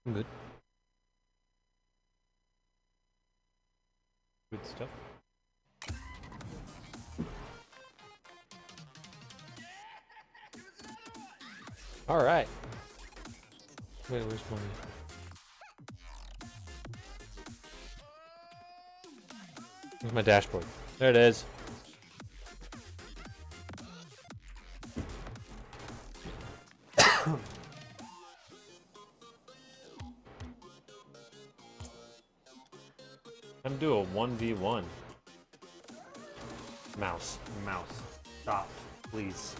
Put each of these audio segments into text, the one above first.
I'm good. Good stuff. All right. Wait, where's my? Where's my dashboard? There it is. I'm do a 1v1. Mouse. Stop, please.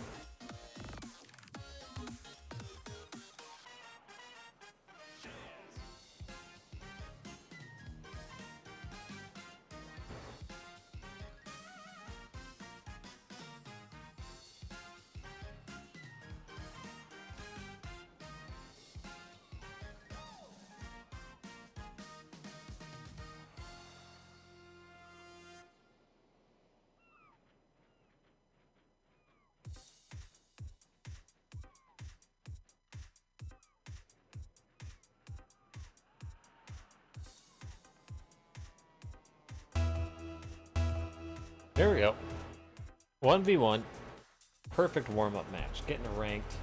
There we go. 1v1. Perfect warm-up match. Getting ranked.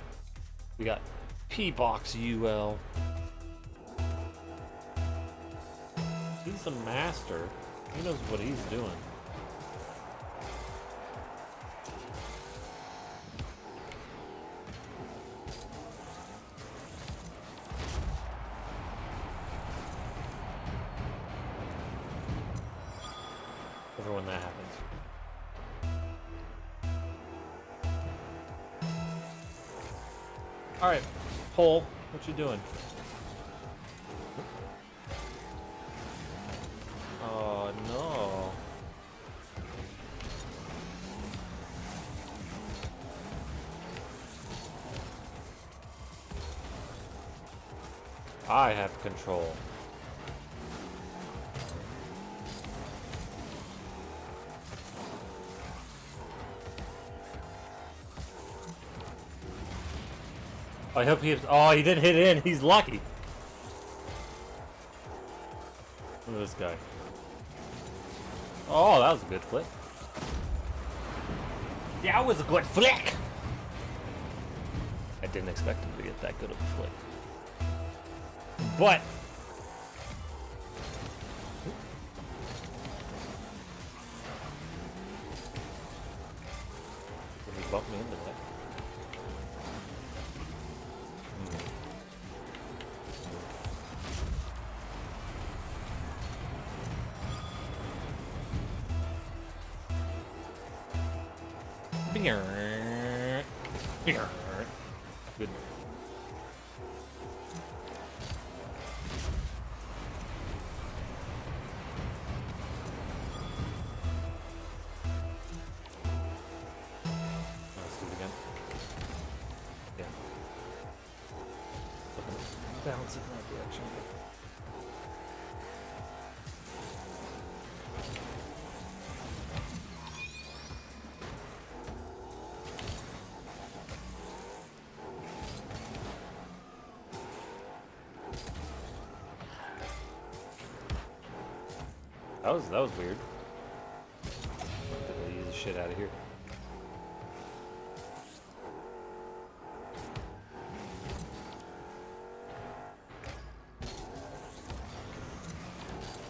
We got P-Box UL. He's a master. He knows what he's doing. Ever when that happens. Alright, Pole, what you doing? Oh no. I have control. I hope he. Oh, he didn't hit it in. He's lucky. Look at this guy. Oh, that was a good flick. Yeah, that was a good flick. I didn't expect him to get that good of a flick. But did he bump me into that? Good. Let's do it again. Yeah. Bounce in that direction. That was weird. Get the shit out of here.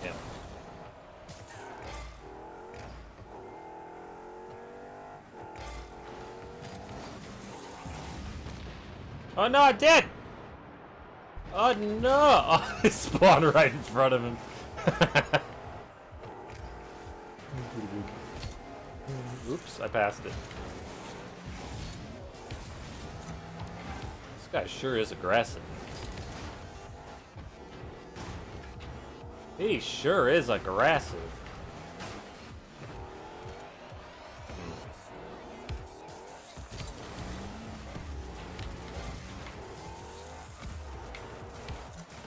Yeah. Oh no, I did! Oh no! Oh, it spawned right in front of him. Oops, I passed it. This guy sure is aggressive. He sure is aggressive.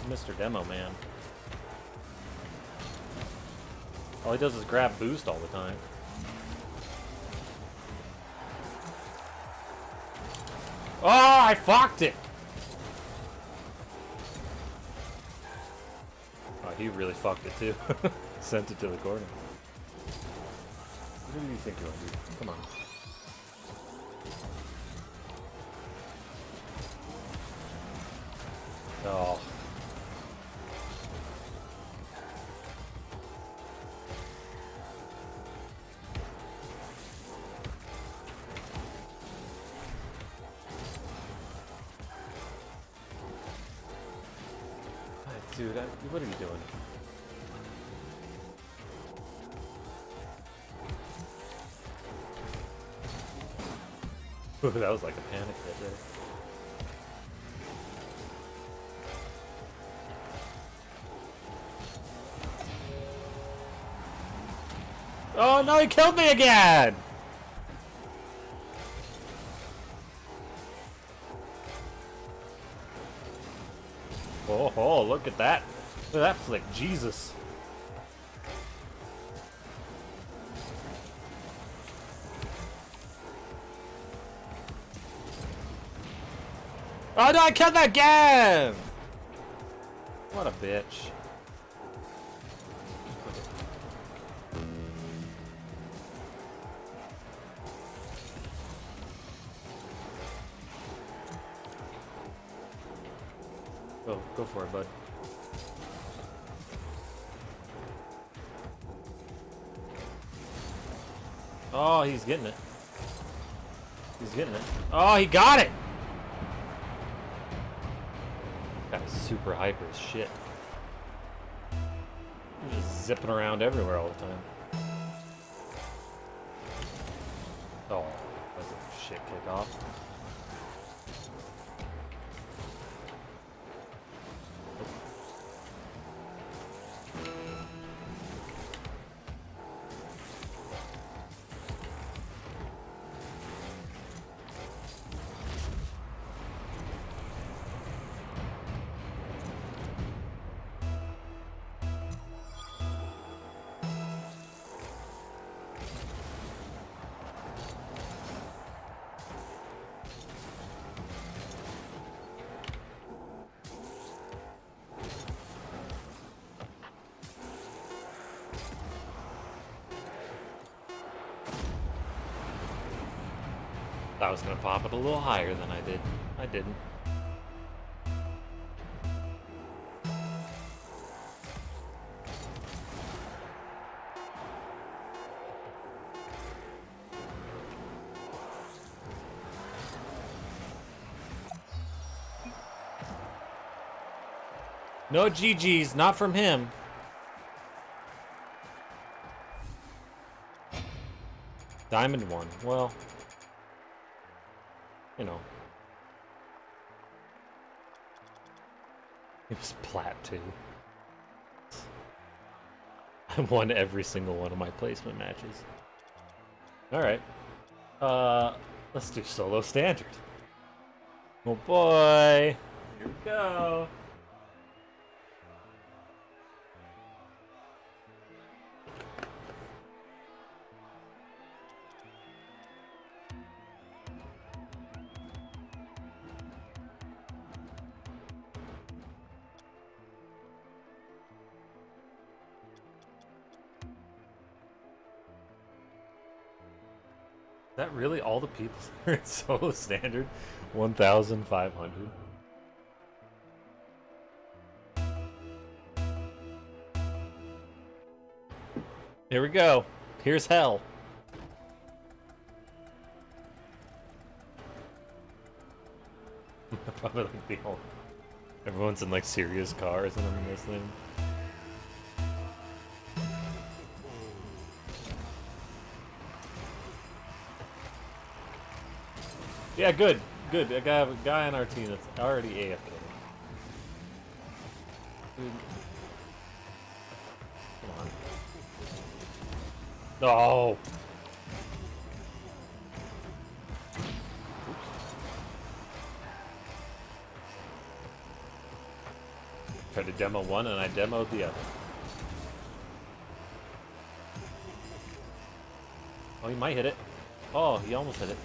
Mr. Demo Man. All he does is grab boost all the time. Oh, I fucked it! he really fucked it too. Sent it to the corner. What do you think you're gonna do? Come on. Oh. Dude, what are you doing? Ooh, that was like a panic hit there. Oh no, he killed me again! Oh, look at that. Look at that flick, Jesus. Oh no, I killed that again! What a bitch. Go for it, bud. Oh, he's getting it. He's getting it. Oh, he got it! Guy's super hyper as shit. He's just zipping around everywhere all the time. Oh, that's a shit kickoff. I was gonna pop it a little higher than I did. I didn't. No GG's, not from him. Diamond 1. Well, you know. It was plat 2. I won every single one of my placement matches. Alright. Let's do solo standard. Oh boy. Here we go. Is that really all the people that are in solo standard? 1,500. Here we go. Here's hell. Probably like the whole... Everyone's in like serious cars and I'm in this thing. Yeah, good. Good. I got a guy on our team that's already AFK. Come on. No! Tried to demo one and I demoed the other. Oh, he might hit it. Oh, he almost hit it.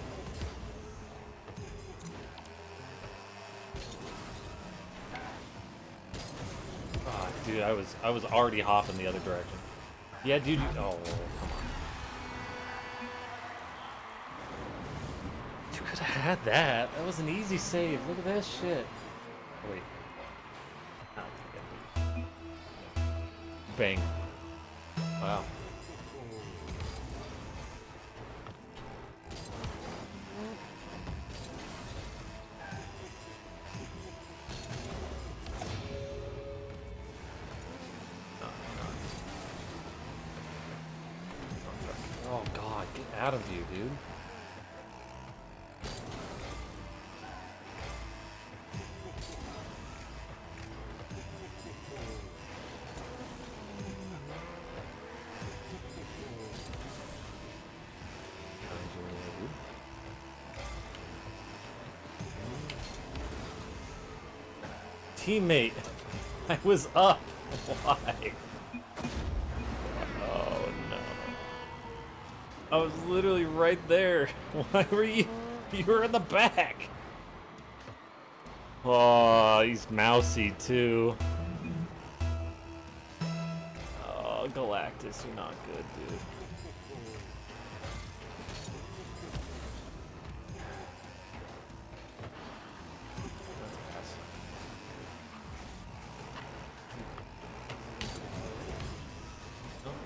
dude, I was already hopping the other direction. Yeah, dude. Oh, come on. You could have had that. That was an easy save. Look at this shit. Oh, wait. Bang. Wow. Oh god, get out of you, dude. Teammate, I was up. Why? Oh no. I was literally right there. Why were you? You were in the back. Oh, he's mousy too. Oh, Galactus, you're not good, dude.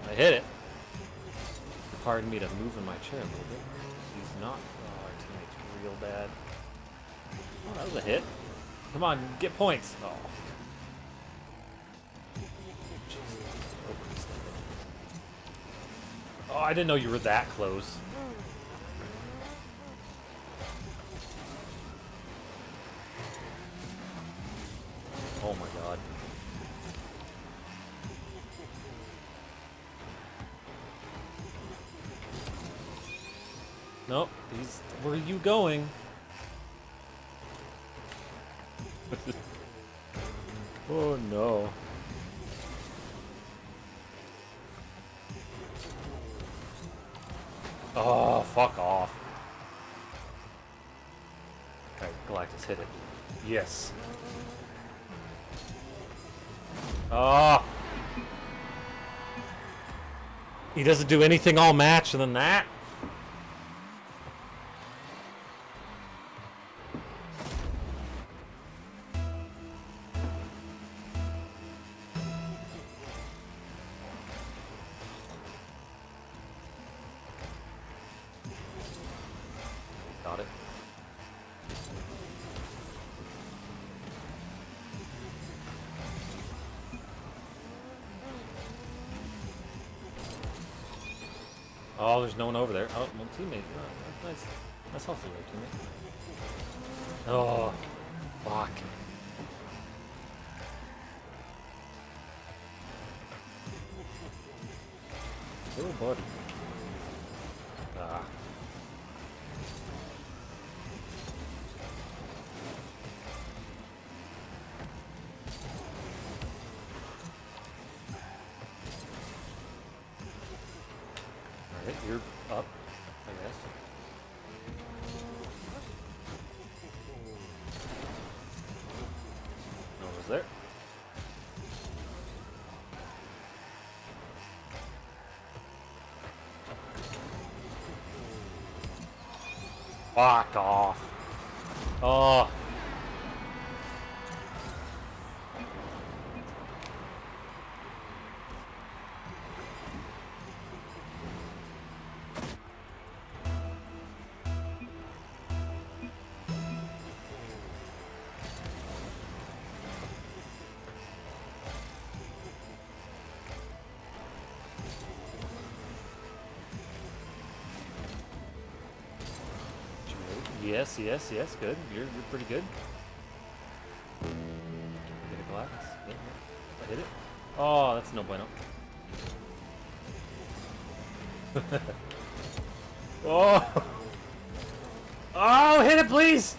I hit it. Pardon me to move in my chair a little bit. He's not. Oh, our teammate's real bad. Oh, that was a hit. Come on, get points. Oh. Oh, I didn't know you were that close. Oh my god. Nope, he's. Where are you going? Oh no. Oh, fuck off. Okay, Galactus, hit it. Yes. Oh. He doesn't do anything all match than that. Got it. Oh, there's no one over there. Oh, one teammate. Oh, nice. That's also their teammate. Oh, fuck. Oh, buddy. Ah. Alright, you're up, I guess. No one was there. Fuck off. Oh. Yes, yes, yes, good. You're pretty good. Hit a glass. Yeah, I hit it. Oh, that's no bueno. Oh! Oh, hit it, please!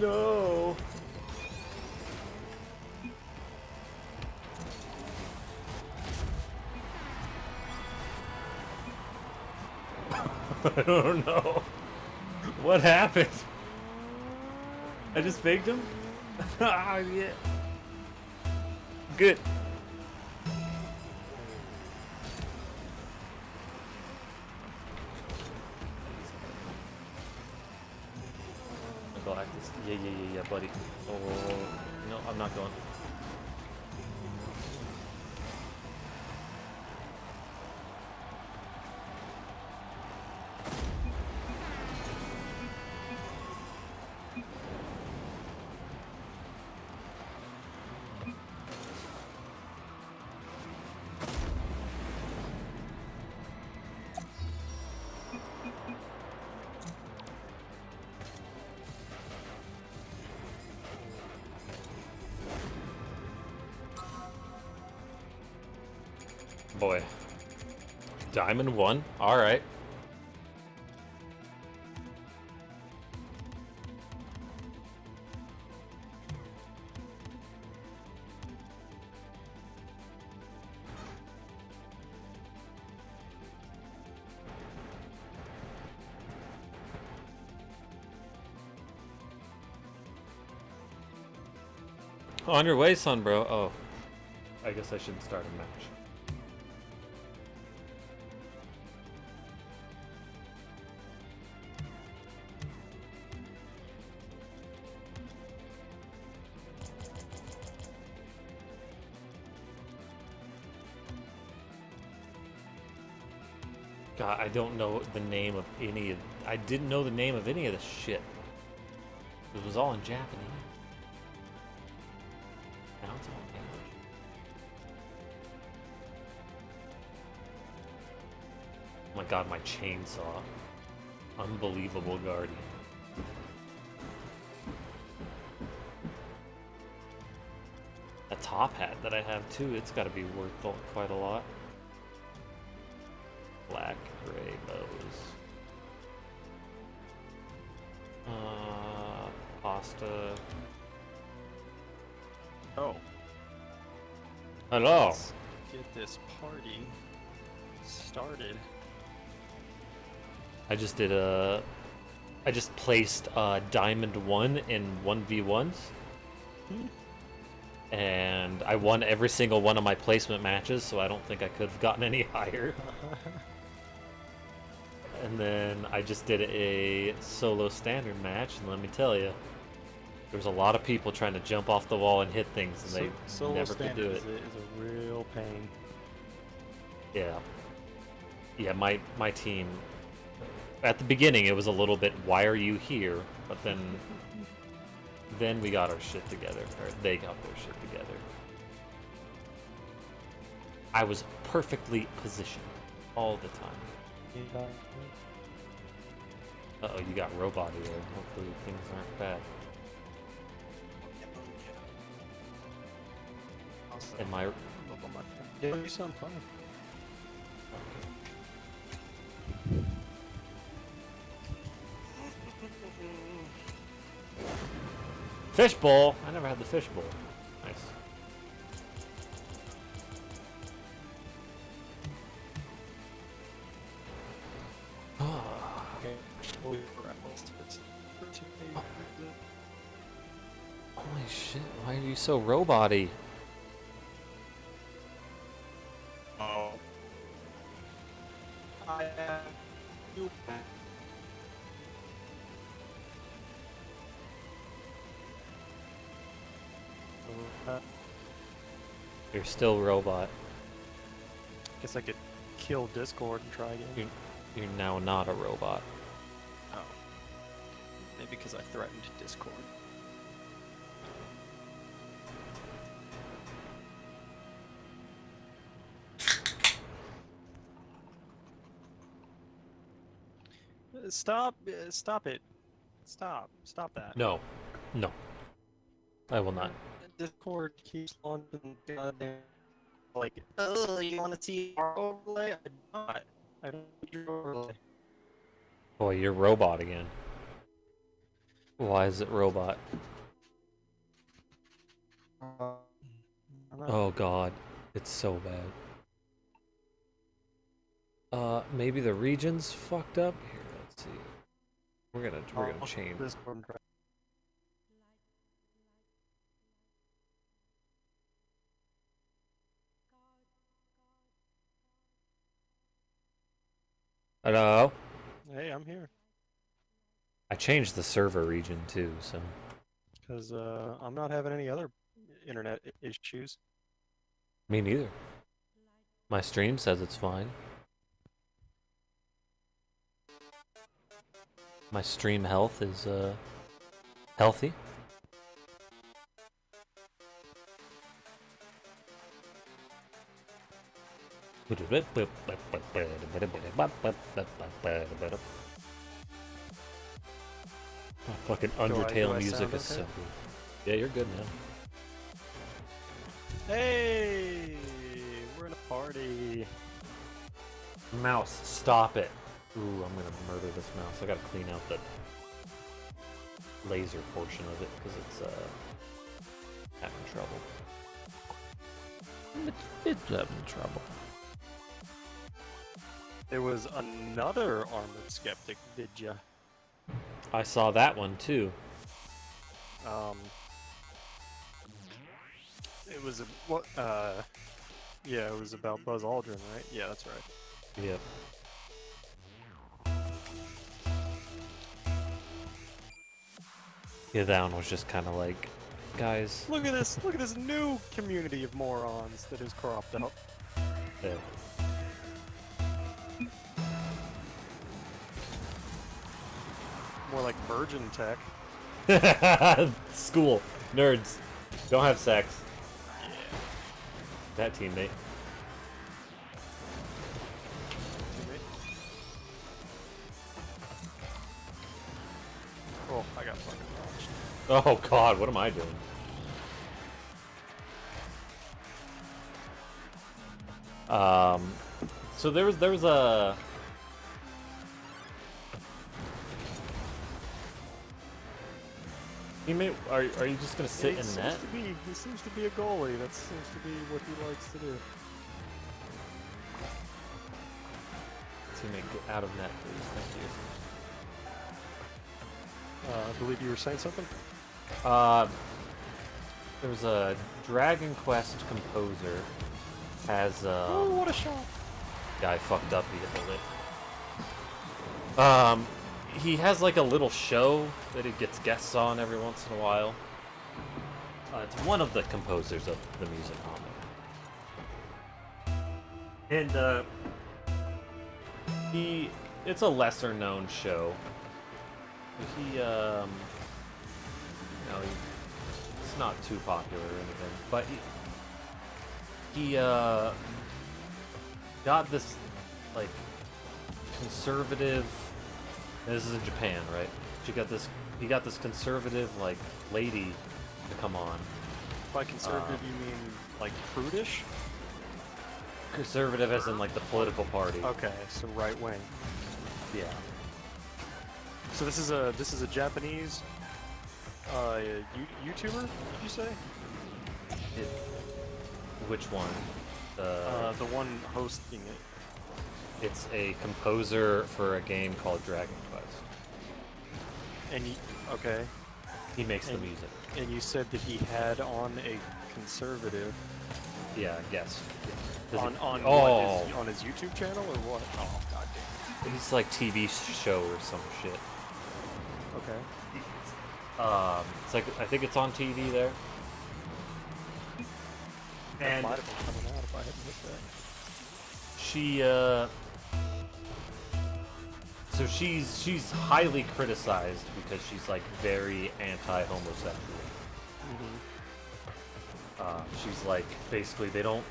No. I don't know. What happened? I just faked him? Ah, yeah. good. Galactus. Yeah, buddy. Oh, no, I'm not going. Boy. Diamond 1? Alright. On your way, son, bro. Oh. I guess I shouldn't start a match. God, I don't know the name of any of... I didn't know the name of any of this shit. It was all in Japanese. Now it's all English. Oh my god, my chainsaw. Unbelievable guardian. A top hat that I have too, it's gotta be worth quite a lot. Black, gray bows. Pasta. Oh. Hello. Let's get this party started. I just did a... I just placed Diamond 1 in 1v1s. And I won every single one of my placement matches, so I don't think I could have gotten any higher. And then I just did a solo standard match, and let me tell you, there was a lot of people trying to jump off the wall and hit things, and they never could do it. Is a real pain. Yeah. Yeah, my team, at the beginning it was a little bit, why are you here? But then we got our shit together, or they got their shit together. I was perfectly positioned all the time. Uh-oh, you got robot here. Hopefully things aren't bad. Am I... Yeah, you sound fine. Fishbowl! I never had the fishbowl. Nice. Holy shit, why are you so robot-y? Oh. I am you. You're still robot. Guess I could kill Discord and try again. You're now not a robot. Oh. Maybe because I threatened Discord. Stop! Stop it! Stop that! No. No. I will not. Discord keeps on goddamn like, oh, you want to see our overlay? I do not. I don't need your overlay. Boy, you're robot again. Why is it robot? Oh god, it's so bad. Maybe the region's fucked up? Here, let's see. We're gonna change. Hello? Hey, I'm here. I changed the server region too, so. Because I'm not having any other internet issues. Me neither. My stream says it's fine. My stream health is, healthy. Oh, fucking Undertale music is so good. Yeah, you're good now. Hey, we're in a party. Mouse, stop it. Ooh, I'm gonna murder this mouse. I gotta clean out the laser portion of it because it's having trouble. It's having trouble. There was another Armored Skeptic, did ya? I saw that one too. It was what? Yeah, it was about Buzz Aldrin, right? Yeah, that's right. Yep. Yeah, that one was just kind of like, guys. Look at this! Look at this new community of morons that is cropped up. Yeah. More like Virgin Tech. School nerds don't have sex. Yeah. That teammate. Oh, I got fucking launched. Oh God, what am I doing? So there was a. Teammate, are you just gonna sit in net? He seems to be a goalie. That seems to be what he likes to do. Teammate, get out of net, please. Thank you. I believe you were saying something? There was a Dragon Quest composer has Oh, what a shot! Yeah, I fucked up. He hit the lip. He has like a little show that he gets guests on every once in a while. It's one of the composers of the music on it. And it's a lesser known show. He it's not too popular or anything, but he got this like conservative. This is in Japan, right? He got this conservative like lady to come on. By conservative, you mean like prudish? Conservative as in like the political party. Okay, so right wing. Yeah. So this is a Japanese YouTuber, did you say? Which one? The one hosting it. It's a composer for a game called Dragon Quest. And okay. He makes the music. And you said that he had on a conservative. Yeah, I guess. Yeah. On his YouTube channel or what? Oh god damn. He's like TV show or some shit. Okay. It's like I think it's on TV there. That might have been coming out if I hadn't hit that. So she's highly criticized because she's like very anti-homosexual. She's like basically they don't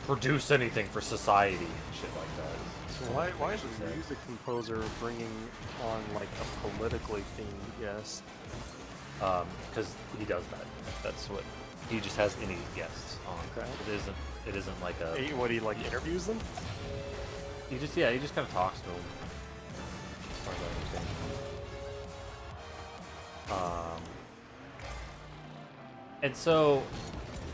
produce anything for society and shit like that. So why is a music composer bringing on like a politically themed guest? Because he does that. That's what he just has any guests on. Okay. It isn't like a. What, he like interviews them? He just kind of talks to them. As far as I understand. And so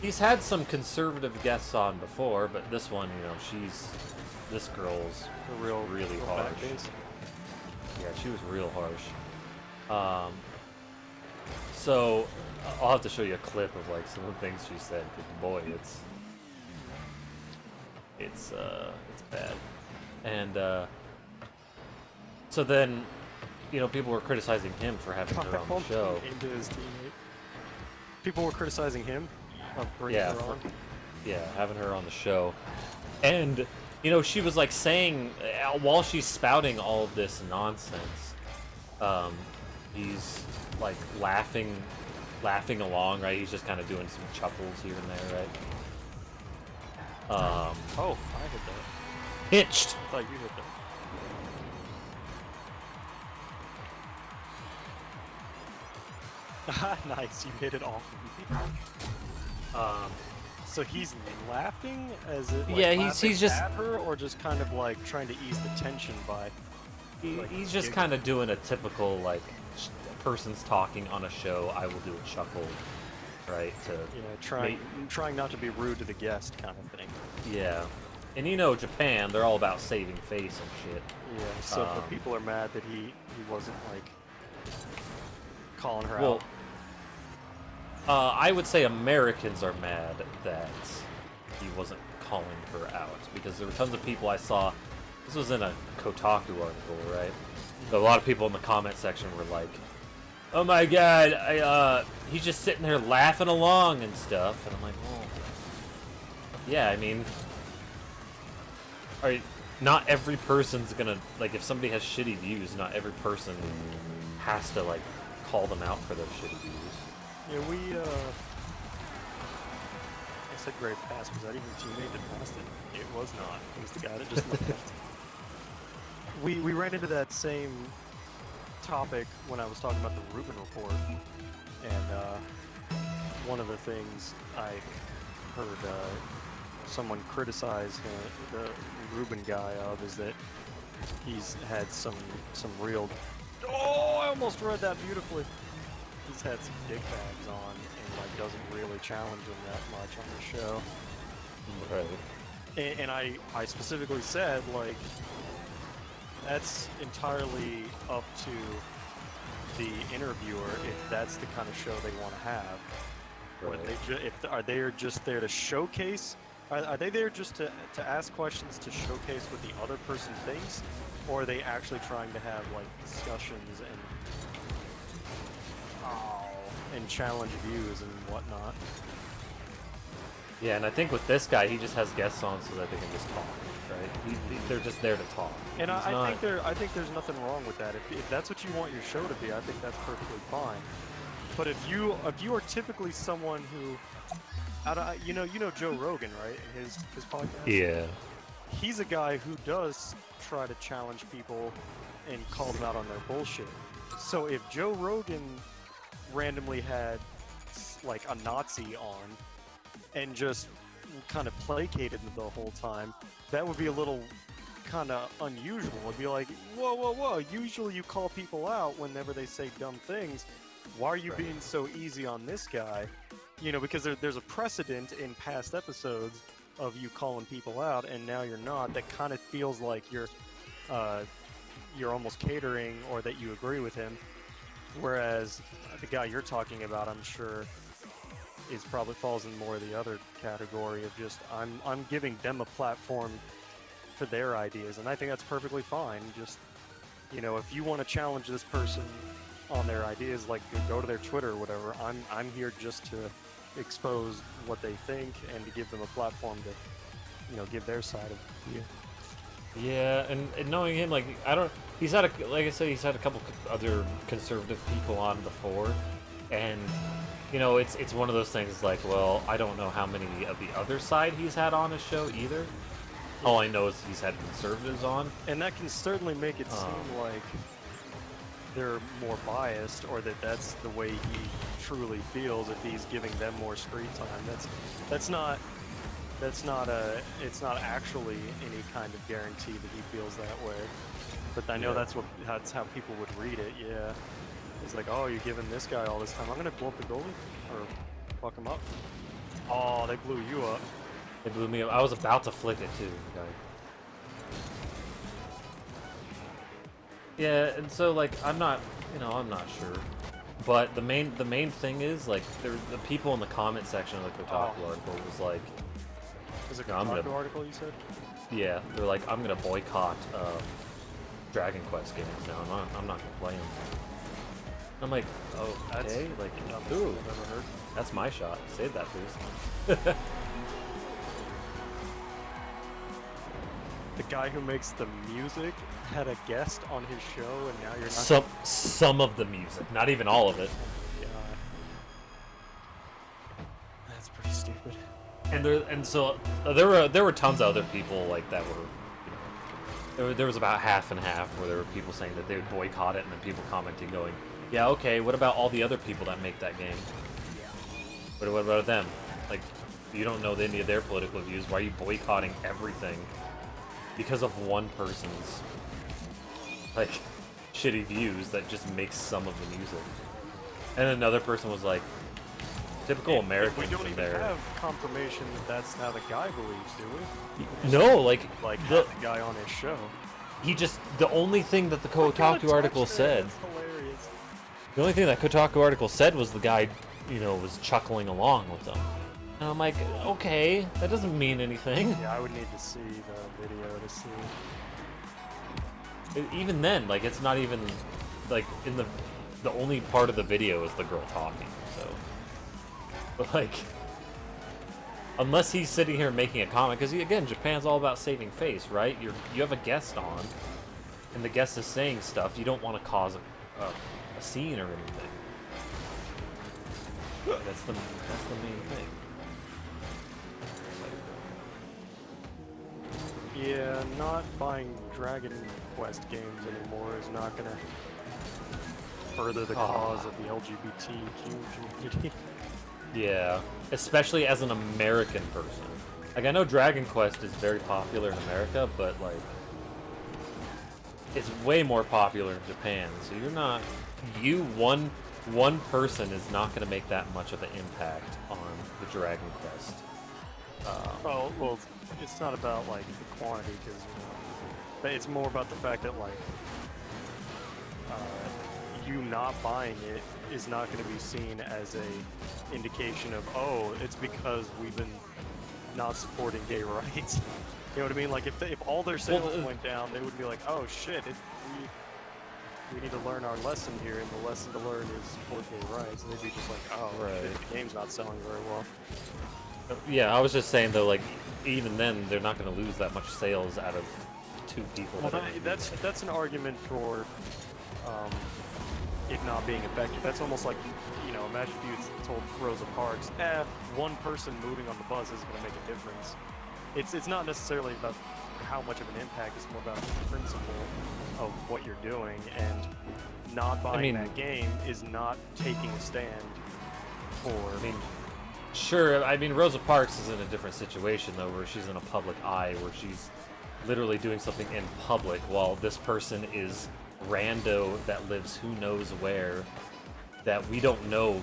he's had some conservative guests on before, but this one, this girl's really harsh. Yeah, she was real harsh. So I'll have to show you a clip of like some of the things she said, because boy, it's bad. And so then, you know, people were criticizing him for having her on the show. Into his teammate. People were criticizing him of bringing Yeah, her on. Yeah, having her on the show. And, you know, she was like saying, while she's spouting all of this nonsense, he's like laughing along, right? He's just kind of doing some chuckles here and there, right? Oh, I hit that. Hitched! I thought you hit that. Nice, you hit it off. So he's laughing as it. Like, yeah, laughing he's just at her, or just kind of like trying to ease the tension by. he's just kind of doing a typical like person's talking on a show. I will do a chuckle, right? To trying not to be rude to the guest, kind of thing. yeah, and you know Japan, they're all about saving face and shit. Yeah. So the people are mad that he wasn't like calling her Well, out. I would say Americans are mad that he wasn't calling her out because there were tons of people I saw. This was in a Kotaku article, right? So a lot of people in the comment section were like, "Oh my god, he's just sitting there laughing along and stuff," and I'm like, "Well, yeah, I mean, not every person's gonna like if somebody has shitty views, not every person has to like call them out for their shitty views." Yeah, I said great pass. Was that even a teammate that passed it? It was not. It was the guy that just left. We ran into that same topic when I was talking about the Rubin report, and one of the things I heard someone criticize the Rubin guy of is that he's had some real. Oh, I almost read that beautifully. He's had some dick bags on and like doesn't really challenge him that much on the show. Right. And I specifically said like that's entirely up to the interviewer if that's the kind of show they want to have. Right. Are they just there to showcase? Are they there just to ask questions to showcase what the other person thinks, or are they actually trying to have like discussions and challenge views and whatnot? Yeah, and I think with this guy, he just has guests on so that they can just talk, right? They're just there to talk. And I think there's nothing wrong with that. If that's what you want your show to be, I think that's perfectly fine. But if you are typically someone who, you know Joe Rogan, right? His podcast. Yeah. He's a guy who does try to challenge people and call them out on their bullshit. So if Joe Rogan randomly had like a Nazi on and just kind of placated the whole time, that would be a little kind of unusual. It'd be like, whoa, usually you call people out whenever they say dumb things. Why are you being so easy on this guy? You know, because there's a precedent in past episodes of you calling people out, and now you're not. That kind of feels like you're almost catering, or that you agree with him. Whereas the guy you're talking about, I'm sure, is probably falls in more of the other category of just I'm giving them a platform for their ideas, and I think that's perfectly fine. Just, you know, if you want to challenge this person on their ideas, like go to their Twitter or whatever. I'm here just to expose what they think and to give them a platform to, you know, give their side of view. Yeah, and knowing him, like, he's had like I said, he's had a couple other conservative people on before, and, you know, it's one of those things like, well, I don't know how many of the other side he's had on his show either. All I know is he's had conservatives on. And that can certainly make it seem like they're more biased, or that's the way he truly feels if he's giving them more screen time. It's not actually any kind of guarantee that he feels that way. But I know that's how people would read it. Yeah, it's like, oh, you're giving this guy all this time. I'm gonna blow up the goalie or fuck him up. Oh, they blew you up. They blew me up. I was about to flick it too, guy. Yeah, and so like I'm not sure, but the main thing is like the people in the comment section of the Kotaku article was like, was it a Kotaku article you said? Yeah, they're like, I'm gonna boycott Dragon Quest games now. I'm not gonna play them. I'm like, oh, That's okay, like, dumbest ooh, I've ever heard. that's my shot. Save that, please. The guy who makes the music had a guest on his show, and now you're not. Some of the music, not even all of it. Yeah. That's pretty stupid. And so there were tons of other people like that were, there was about half and half where there were people saying that they would boycott it, and then people commenting going, yeah, okay, what about all the other people that make that game? What about them? Like, you don't know any of their political views. Why are you boycotting everything because of one person's like shitty views that just makes some of the music? And another person was like, typical Americans We don't in even there. have confirmation that that's how the guy believes, do we? No, like The guy on his show. he just, the only thing that the Kotaku article said, That's hilarious. the only thing that Kotaku article said was the guy, you know, was chuckling along with them. And I'm like, okay, that doesn't mean anything. Yeah, I would need to see the video to see. Even then, like, it's not even, like, in the only part of the video is the girl talking, so. But, like, unless he's sitting here making a comment, because, again, Japan's all about saving face, right? You have a guest on, and the guest is saying stuff, you don't want to cause a scene or anything. That's the main thing. Yeah, not buying Dragon Quest games anymore is not gonna further the cause of the LGBTQ community. Yeah, especially as an American person. Like, I know Dragon Quest is very popular in America, but, like, it's way more popular in Japan. So you're not, one person is not going to make that much of an impact on the Dragon Quest. Well, it's not about like the quantity, because but it's more about the fact that like you not buying it is not going to be seen as a indication of, oh, it's because we've been not supporting gay rights. You know what I mean? Like if all their sales went down, they would be like, oh shit, we need to learn our lesson here, and the lesson to learn is support gay rights. And they'd be just like, oh, Right. shit, the game's not selling very well. Yeah, I was just saying, though, like, even then, they're not going to lose that much sales out of two people. Well, that are- that's an argument for it not being effective. That's almost like, you know, imagine if you told Rosa Parks, one person moving on the bus isn't going to make a difference. It's not necessarily about how much of an impact, it's more about the principle of what you're doing, and not buying that game is not taking a stand for... I mean, sure, I mean, Rosa Parks is in a different situation, though, where she's in a public eye, where she's literally doing something in public, while this person is rando that lives who knows where, that we don't know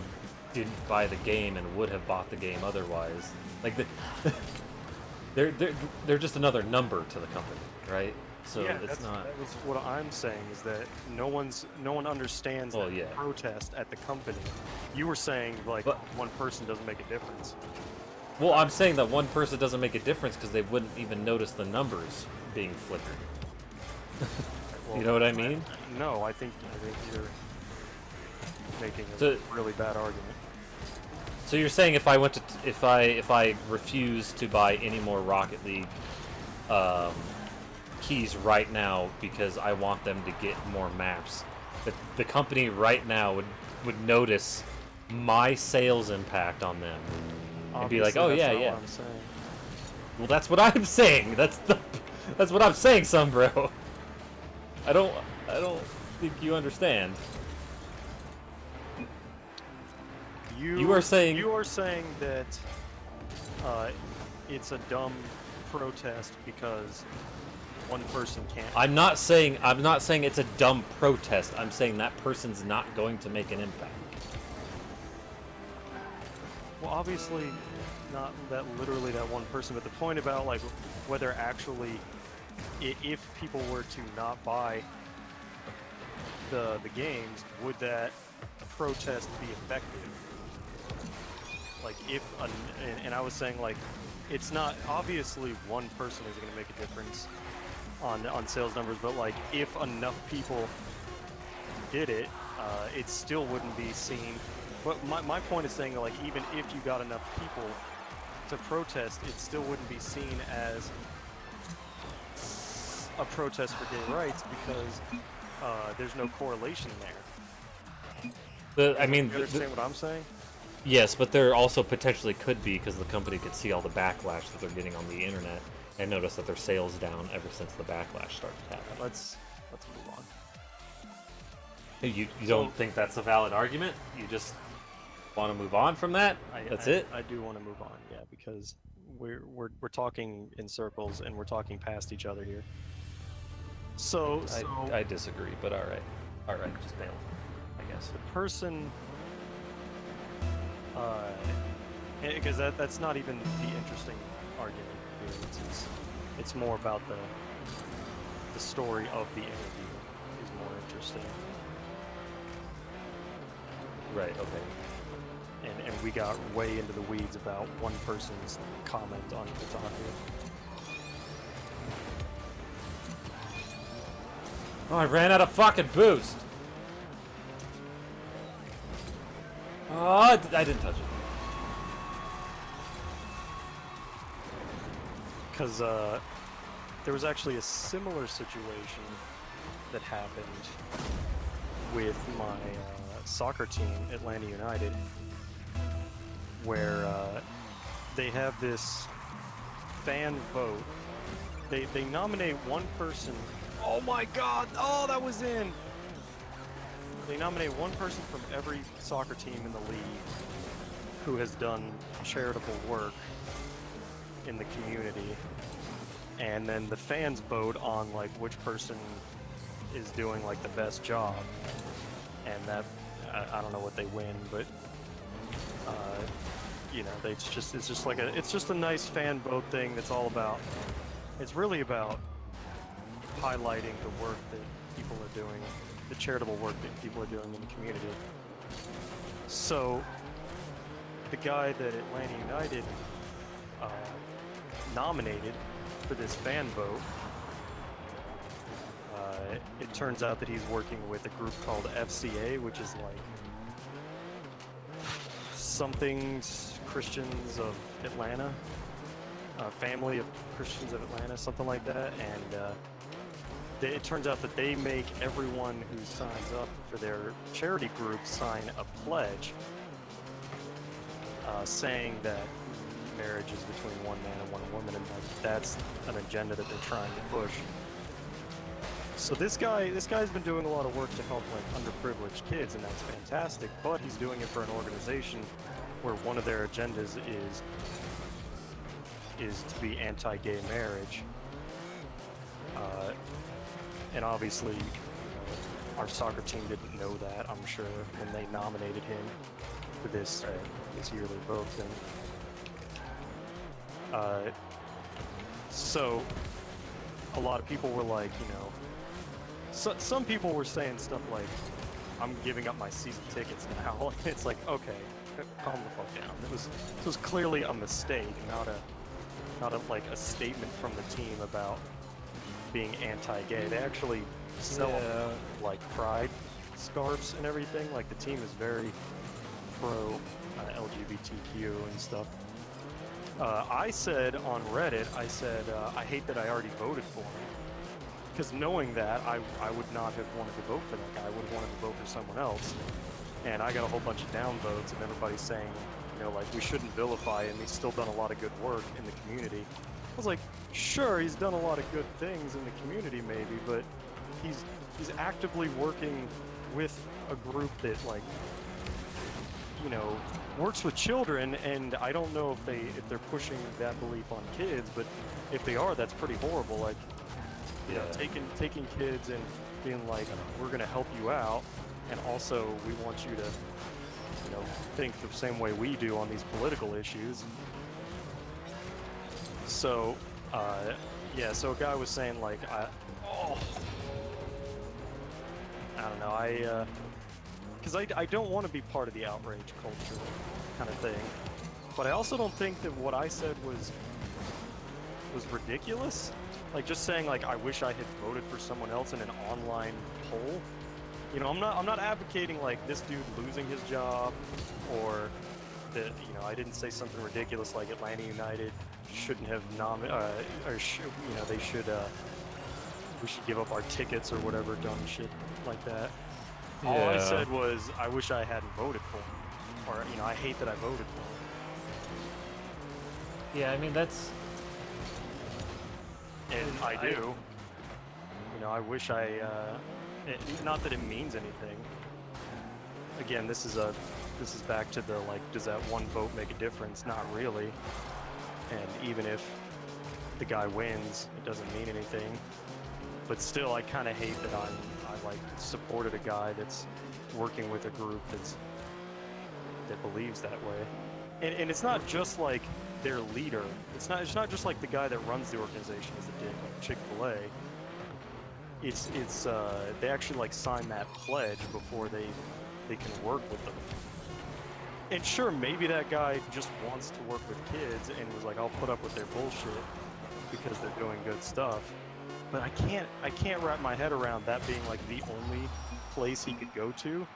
didn't buy the game and would have bought the game otherwise. Like, they're just another number to the company, right? So yeah, it's not. That was what I'm saying, is that no one understands Well, that yeah. protest at the company. You were saying like But- one person doesn't make a difference. Well, I'm saying that one person doesn't make a difference because they wouldn't even notice the numbers being flickered. Well, You know what I mean? No, I think you're making a So- really bad argument. So you're saying if I went to if I refuse to buy any more Rocket League keys right now because I want them to get more maps, that the company right now would notice my sales impact on them and be like, Obviously, oh that's yeah, not yeah. what I'm saying. Well, that's what I'm saying. That's what I'm saying, son, bro. I don't think you understand. You are saying that it's a dumb protest because one person can't. I'm not saying it's a dumb protest. I'm saying that person's not going to make an impact. Well, obviously, not that literally that one person, but the point about like whether actually, if people were to not buy the games, would that protest be effective? Like and I was saying like, it's not, obviously one person isn't going to make a difference on sales numbers, but like if enough people did it, it still wouldn't be seen. But my point is saying that, like, even if you got enough people to protest, it still wouldn't be seen as a protest for gay rights because there's no correlation there. I mean, You understand what I'm saying? yes, but there also potentially could be because the company could see all the backlash that they're getting on the internet and notice that their sales down ever since the backlash started happening. Let's move on. You don't think that's a valid argument? You just want to move on from that? That's it? I do want to move on, yeah, because we're talking in circles and we're talking past each other here. So I disagree, but all right, just bail, I guess. the person, because that's not even the interesting argument here. It's more about the story of the interview is more interesting. Right. Okay. And we got way into the weeds about one person's comment on Kotaku. Oh, I ran out of fucking boost. Oh, I didn't touch it. Because there was actually a similar situation that happened with my soccer team, Atlanta United, where they have this fan vote. They nominate one person. Oh my god! Oh, that was in! They nominate one person from every soccer team in the league who has done charitable work in the community, and then the fans vote on like which person is doing like the best job, and that I don't know what they win, but you know, it's just a nice fan vote thing that's all about. It's really about highlighting the work that people are doing, the charitable work that people are doing in the community. So the guy that Atlanta United nominated for this fan vote, it turns out that he's working with a group called FCA, which is like something's Christians of Atlanta, Family of Christians of Atlanta, something like that, and it turns out that they make everyone who signs up for their charity group sign a pledge saying that marriage is between one man and one woman, and that's an agenda that they're trying to push. So this guy's been doing a lot of work to help like underprivileged kids, and that's fantastic, but he's doing it for an organization where one of their agendas is to be anti-gay marriage. And obviously, you know, our soccer team didn't know that, I'm sure, when they nominated him for this yearly vote thing. So a lot of people were like, you know, some people were saying stuff like, I'm giving up my season tickets now. It's like, okay, calm the fuck down. This was clearly a mistake, not a like a statement from the team about being anti-gay. They actually sell like pride scarves and everything. Like the team is very pro LGBTQ and stuff. I said on Reddit, I hate that I already voted for him. Because knowing that, I would not have wanted to vote for that guy. I would have wanted to vote for someone else. And I got a whole bunch of downvotes of everybody saying, you know, like, we shouldn't vilify him. He's still done a lot of good work in the community. I was like, sure, he's done a lot of good things in the community maybe, but he's actively working with a group that, like, you know, works with children, and I don't know if they're pushing that belief on kids, but if they are, that's pretty horrible. Like, you know, taking kids and being like, we're gonna help you out, and also we want you to, you know, think the same way we do on these political issues. So, yeah, so a guy was saying like, I don't know, because I don't want to be part of the outrage culture kind of thing, but I also don't think that what I said was was ridiculous. Like just saying like I wish I had voted for someone else in an online poll. You know, I'm not advocating like this dude losing his job, or that I didn't say something ridiculous like Atlanta United shouldn't have they should we should give up our tickets or whatever dumb shit like that. All I said was I wish I hadn't voted for him, or I hate that I voted for him. Yeah, I mean that's. And I do. I wish not that it means anything. Again, this is back to the like, does that one vote make a difference? Not really. And even if the guy wins, it doesn't mean anything. But still, I kind of hate that I like supported a guy that's working with a group that believes that way. And it's not just like their leader. It's not just like the guy that runs the organization is a dick, like Chick-fil-A. It's they actually like sign that pledge before they can work with them. And sure, maybe that guy just wants to work with kids and was like, I'll put up with their bullshit because they're doing good stuff. But I can't wrap my head around that being like the only place he could go to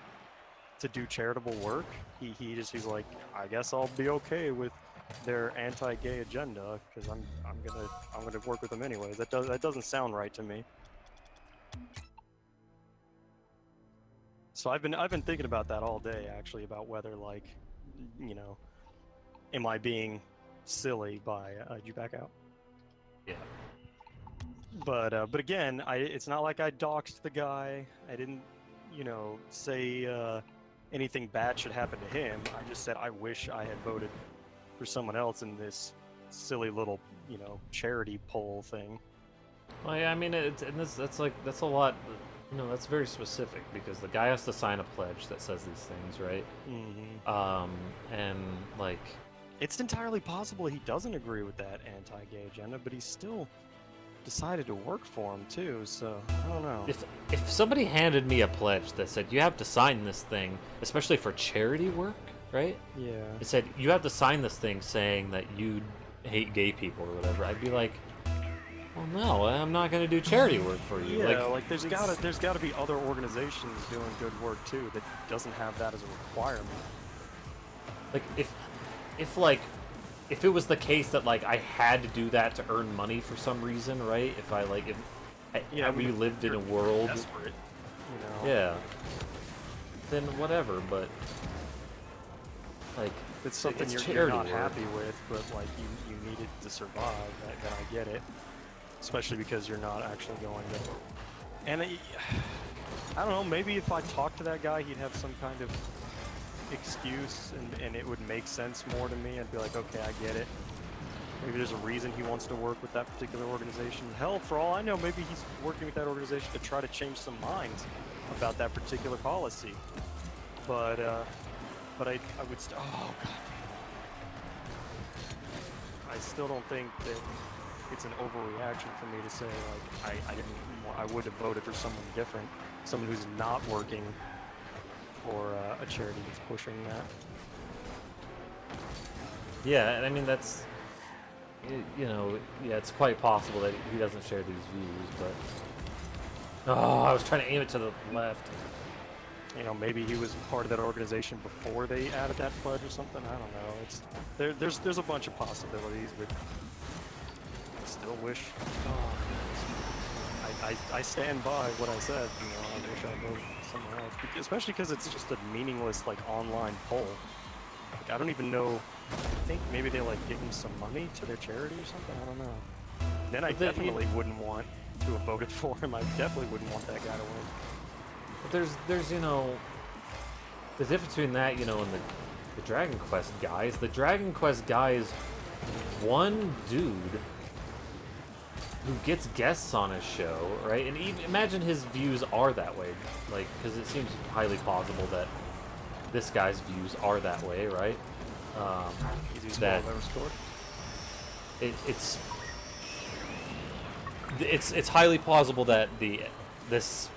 do charitable work. He's like, I guess I'll be okay with their anti-gay agenda because I'm gonna work with them anyways. That doesn't sound right to me. So I've been thinking about that all day actually, about whether like, am I being silly by did you back out? Yeah. But again, it's not like I doxed the guy. I didn't, say anything bad should happen to him. I just said I wish I had voted for someone else in this silly little, charity poll thing. Well, yeah, I mean, that's a lot. That's very specific because the guy has to sign a pledge that says these things, right? Mm-hmm. And like, it's entirely possible he doesn't agree with that anti-gay agenda, but he's still decided to work for him too, so I don't know. If somebody handed me a pledge that said you have to sign this thing, especially for charity work, right? Yeah. It said you have to sign this thing saying that you hate gay people or whatever. I'd be like, well, no, I'm not going to do charity work for you. Yeah, like there's gotta be other organizations doing good work too that doesn't have that as a requirement. Like if it was the case that like I had to do that to earn money for some reason, right? We lived in a world, desperate, yeah, then whatever. But like, it's something you're not happy with, but like you need it to survive. Then I get it, especially because you're not actually going to. And I don't know. Maybe if I talked to that guy, he'd have some kind of excuse and it would make sense more to me. I'd be like, okay, I get it. Maybe there's a reason he wants to work with that particular organization. Hell, for all I know, maybe he's working with that organization to try to change some minds about that particular policy. But I would still, oh god, I still don't think that it's an overreaction for me to say like I would have voted for someone different, someone who's not working for a charity that's pushing that. yeah, I mean that's, yeah, it's quite possible that he doesn't share these views, but I was trying to aim it to the left. Maybe he was part of that organization before they added that pledge or something. I don't know. There's a bunch of possibilities, but I still wish. I stand by what I said. I wish I voted for someone else, especially because it's just a meaningless like online poll. Like, I don't even know. I think maybe they like give him some money to their charity or something. I don't know. Then I definitely wouldn't want to have voted for him. I definitely wouldn't want that guy to win. But there's the difference between that, and the Dragon Quest guys. The Dragon Quest guy is one dude who gets guests on his show, right? And even, imagine his views are that way, like, because it seems highly plausible that this guy's views are that way, right? Easiest ball I've ever scored. It's highly plausible that this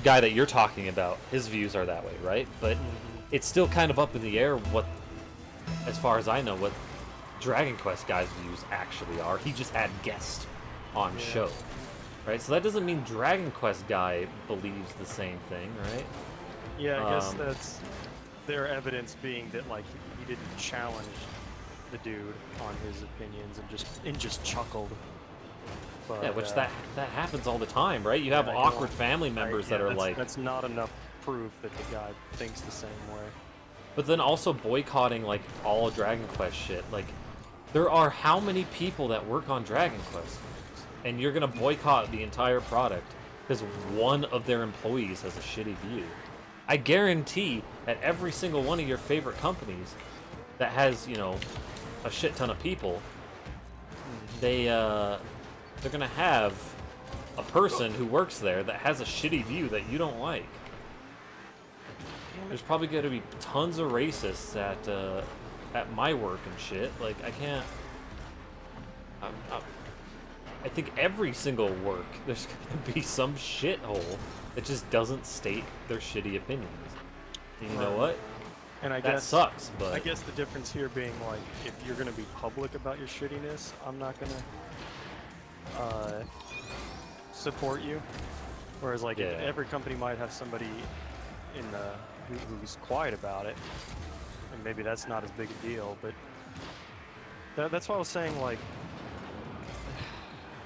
guy that you're talking about, his views are that way, right? But it's still kind of up in the air what, as far as I know, what Dragon Quest guy's views actually are. He just had guests on Yeah. show, right? So that doesn't mean Dragon Quest guy believes the same thing, right? Yeah, I guess Um, that's their evidence being that like he didn't challenge the dude on his opinions and just chuckled. But, Yeah, which that happens all the time, right? You have I awkward don't- family members that are like, that's not enough proof that the guy thinks the same way. but then also boycotting like all Dragon Quest shit. Like, there are how many people that work on Dragon Quest, and you're gonna boycott the entire product because one of their employees has a shitty view. I guarantee that every single one of your favorite companies that has, you know, a shit ton of people, they're gonna have a person who works there that has a shitty view that you don't like. There's probably gonna be tons of racists at my work and shit. Like, I can't. I think every single work there's gonna be some shithole that just doesn't state their shitty opinions. And you know Right. what? And I That guess sucks, but I guess the difference here being like if you're gonna be public about your shittiness, I'm not gonna support you. Whereas like if Yeah. every company might have somebody in the who's quiet about it, and maybe that's not as big a deal. But that's why I was saying like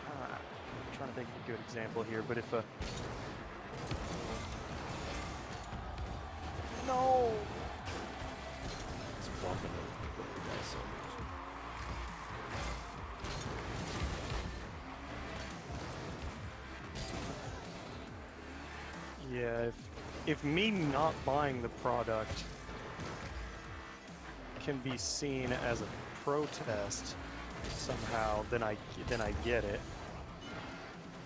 I'm trying to think of a good example here. But if a no. it's bumping the guy so much. Yeah, if me not buying the product can be seen as a protest somehow, then I get it.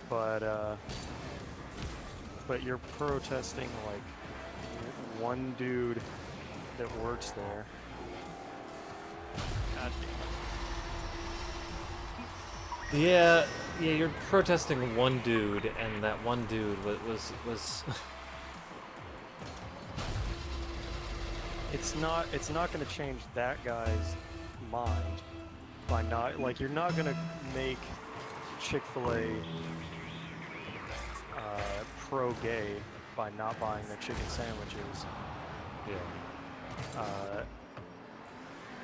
But you're protesting like one dude that works there. God damn. Yeah, you're protesting one dude, and that one dude was It's not going to change that guy's mind by not like you're not going to make Chick-fil-A pro-gay by not buying their chicken sandwiches. yeah.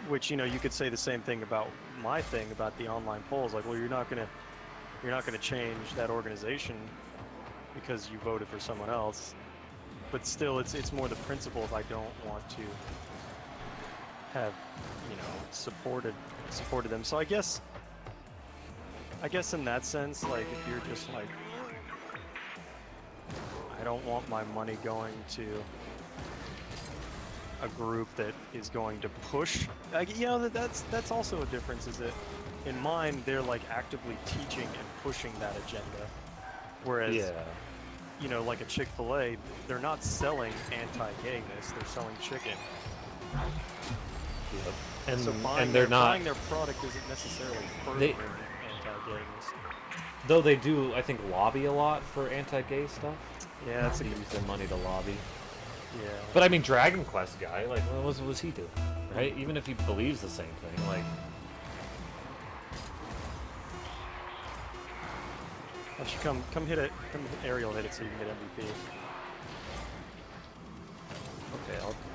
Which, you know, you could say the same thing about my thing about the online polls. Like, well, you're not gonna change that organization because you voted for someone else. But still, it's more the principle if I don't want to have, you know, supported them. So I guess in that sense, like if you're just like, I don't want my money going to a group that is going to push, like, you know, that's also a difference. Is that in mine they're like actively teaching and pushing that agenda, whereas Yeah. you know, like a Chick-fil-A, they're not selling anti-gayness; they're selling chicken. Yep. And So they're not, buying their product isn't necessarily furthering anti-gayness. though they do, I think, lobby a lot for anti-gay stuff. Yeah, that's a They good use their money to lobby. yeah. But I mean, Dragon Quest guy, like, what was he doing, right? Even if he believes the same thing, like, Why don't you come hit it? Come hit Ariel hit it so you can get MVP.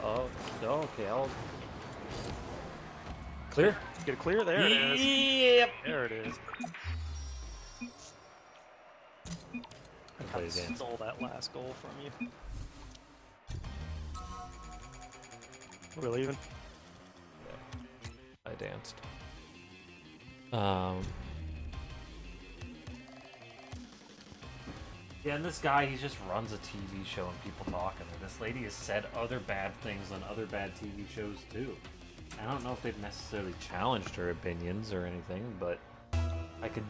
I'll clear. Get it clear. There it is. Yep. There it is. Play I again. stole that last goal from you. We're leaving. I danced. Yeah, and this guy, he just runs a TV show and people talking. And this lady has said other bad things on other bad TV shows too. I don't know if they've necessarily challenged her opinions or anything, but I could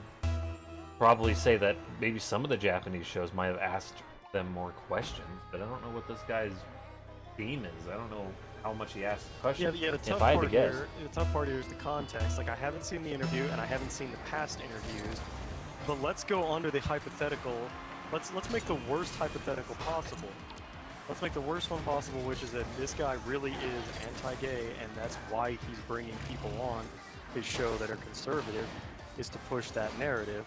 probably say that maybe some of the Japanese shows might have asked them more questions, but I don't know what this guy's theme is. I don't know how much he asked questions. Yeah, the tough if I had to part guess. here, the tough part here is the context. Like, I haven't seen the interview and I haven't seen the past interviews, but let's go under the hypothetical. Let's make the worst hypothetical possible. Let's make the worst one possible, which is that this guy really is anti-gay, and that's why he's bringing people on. his show that are conservative is to push that narrative.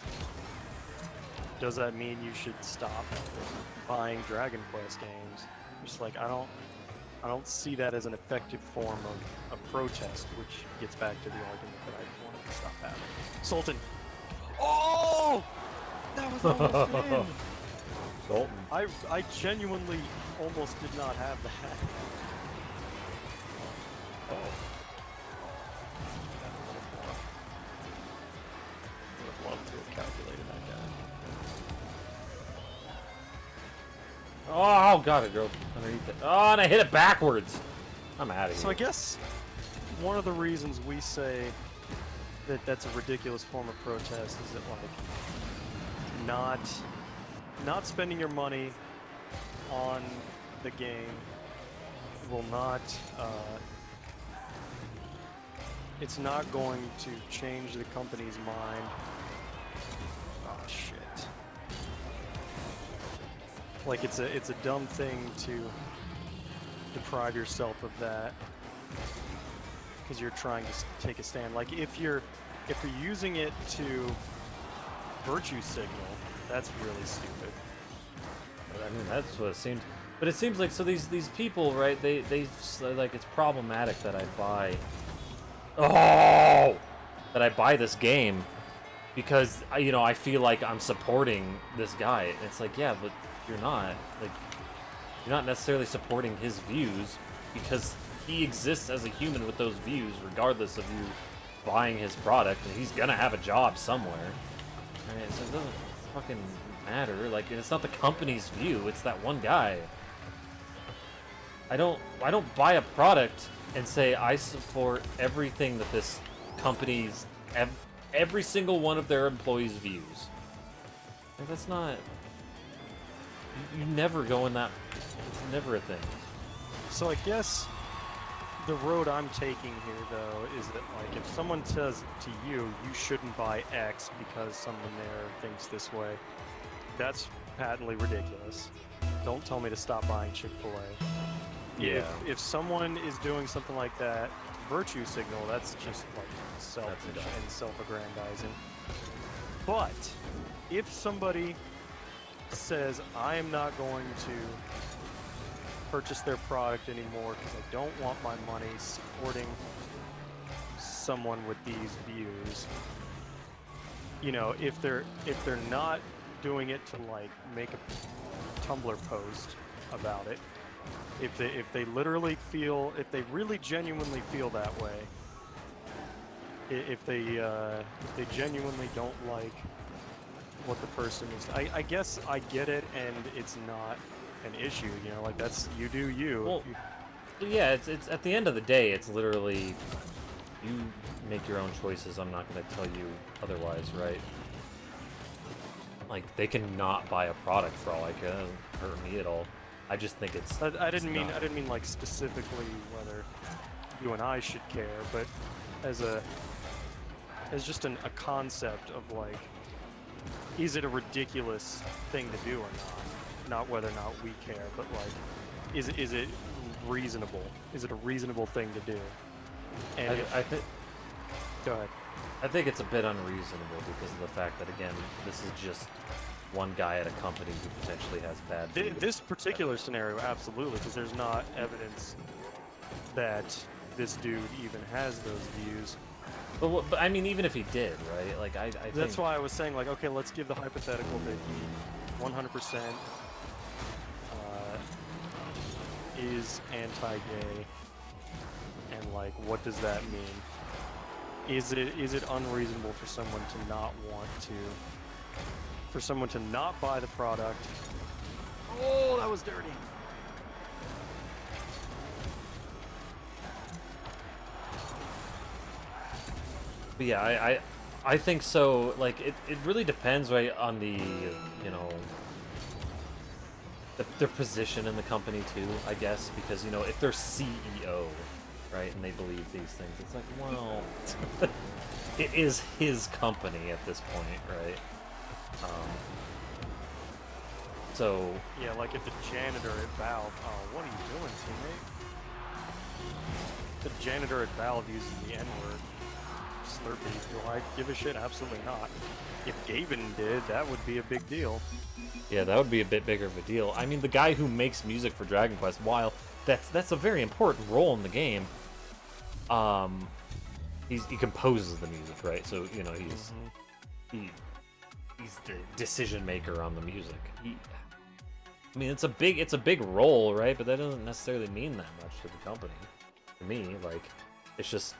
Does that mean you should stop buying Dragon Quest games? Just like I don't see that as an effective form of protest, which gets back to the argument that I wanted to stop having. Sultan. Oh, that was almost in. Sultan. I genuinely almost did not have that. Oh. Would have loved to have calculated that guy. Oh god, it goes underneath it. Oh, and I hit it backwards. I'm out of here. So I guess one of the reasons we say that that's a ridiculous form of protest is that like not spending your money on the game will not it's not going to change the company's mind. Oh shit. Like it's a dumb thing to deprive yourself of that because you're trying to take a stand. Like if you're using it to virtue signal, that's really stupid. I mean, that's what it seems. But it seems like, so these people, right, they like, it's problematic that I buy... Oh! That I buy this game because, you know, I feel like I'm supporting this guy. And it's like, yeah, but you're not. Like, you're not necessarily supporting his views because he exists as a human with those views regardless of you buying his product, and he's gonna have a job somewhere. Right? So it doesn't fucking matter. Like, it's not the company's view, it's that one guy. I don't buy a product and say I support everything that this company's every single one of their employees' views. Like, that's not. You never go in that. It's never a thing. So I guess the road I'm taking here, though, is that like if someone says to you, you shouldn't buy X because someone there thinks this way, that's patently ridiculous. Don't tell me to stop buying Chick-fil-A. Yeah. If someone is doing something like that, virtue signal, that's just like selfish and self-aggrandizing. But if somebody says, I am not going to purchase their product anymore because I don't want my money supporting someone with these views, you know, if they're not doing it to like make a Tumblr post about it, if they literally feel, if they really genuinely feel that way, if they genuinely don't like what the person is, I guess I get it, and it's not an issue, you know, like that's, you do you. Well, yeah, it's at the end of the day, it's literally, you make your own choices. I'm not going to tell you otherwise, right? Like, they can not buy a product for all I can. It doesn't hurt me at all. I just think it's. I didn't mean like specifically whether you and I should care, but as just a concept of like, is it a ridiculous thing to do or not? Not whether or not we care, but like, is it reasonable? Is it a reasonable thing to do? And I think. Go ahead. I think it's a bit unreasonable because of the fact that, again, this is just one guy at a company who potentially has bad views. This particular scenario, absolutely, because there's not evidence that this dude even has those views. But I mean, even if he did, right? Like, I That's think... why I was saying, like, okay, let's give the hypothetical that he 100% is anti-gay, and like, what does that mean? Is it unreasonable for someone to not want to, for someone to not buy the product? Oh, that was dirty. But yeah, I think so. Like, it really depends, right, on the, you know, their position in the company too, I guess, because, you know, if they're CEO, right, and they believe these things, it's like, well, it is his company at this point, right? So Yeah, like if the janitor at Valve, oh, what are you doing, teammate? The janitor at Valve uses the N-word, Slurpee. Do I give a shit? Absolutely not. If Gaben did, that would be a big deal. Yeah, that would be a bit bigger of a deal. I mean, the guy who makes music for Dragon Quest, while that's a very important role in the game, he composes the music, right? So you know he's the decision maker on the music. I mean, it's a big role, right? But that doesn't necessarily mean that much to the company. To me, like, it's just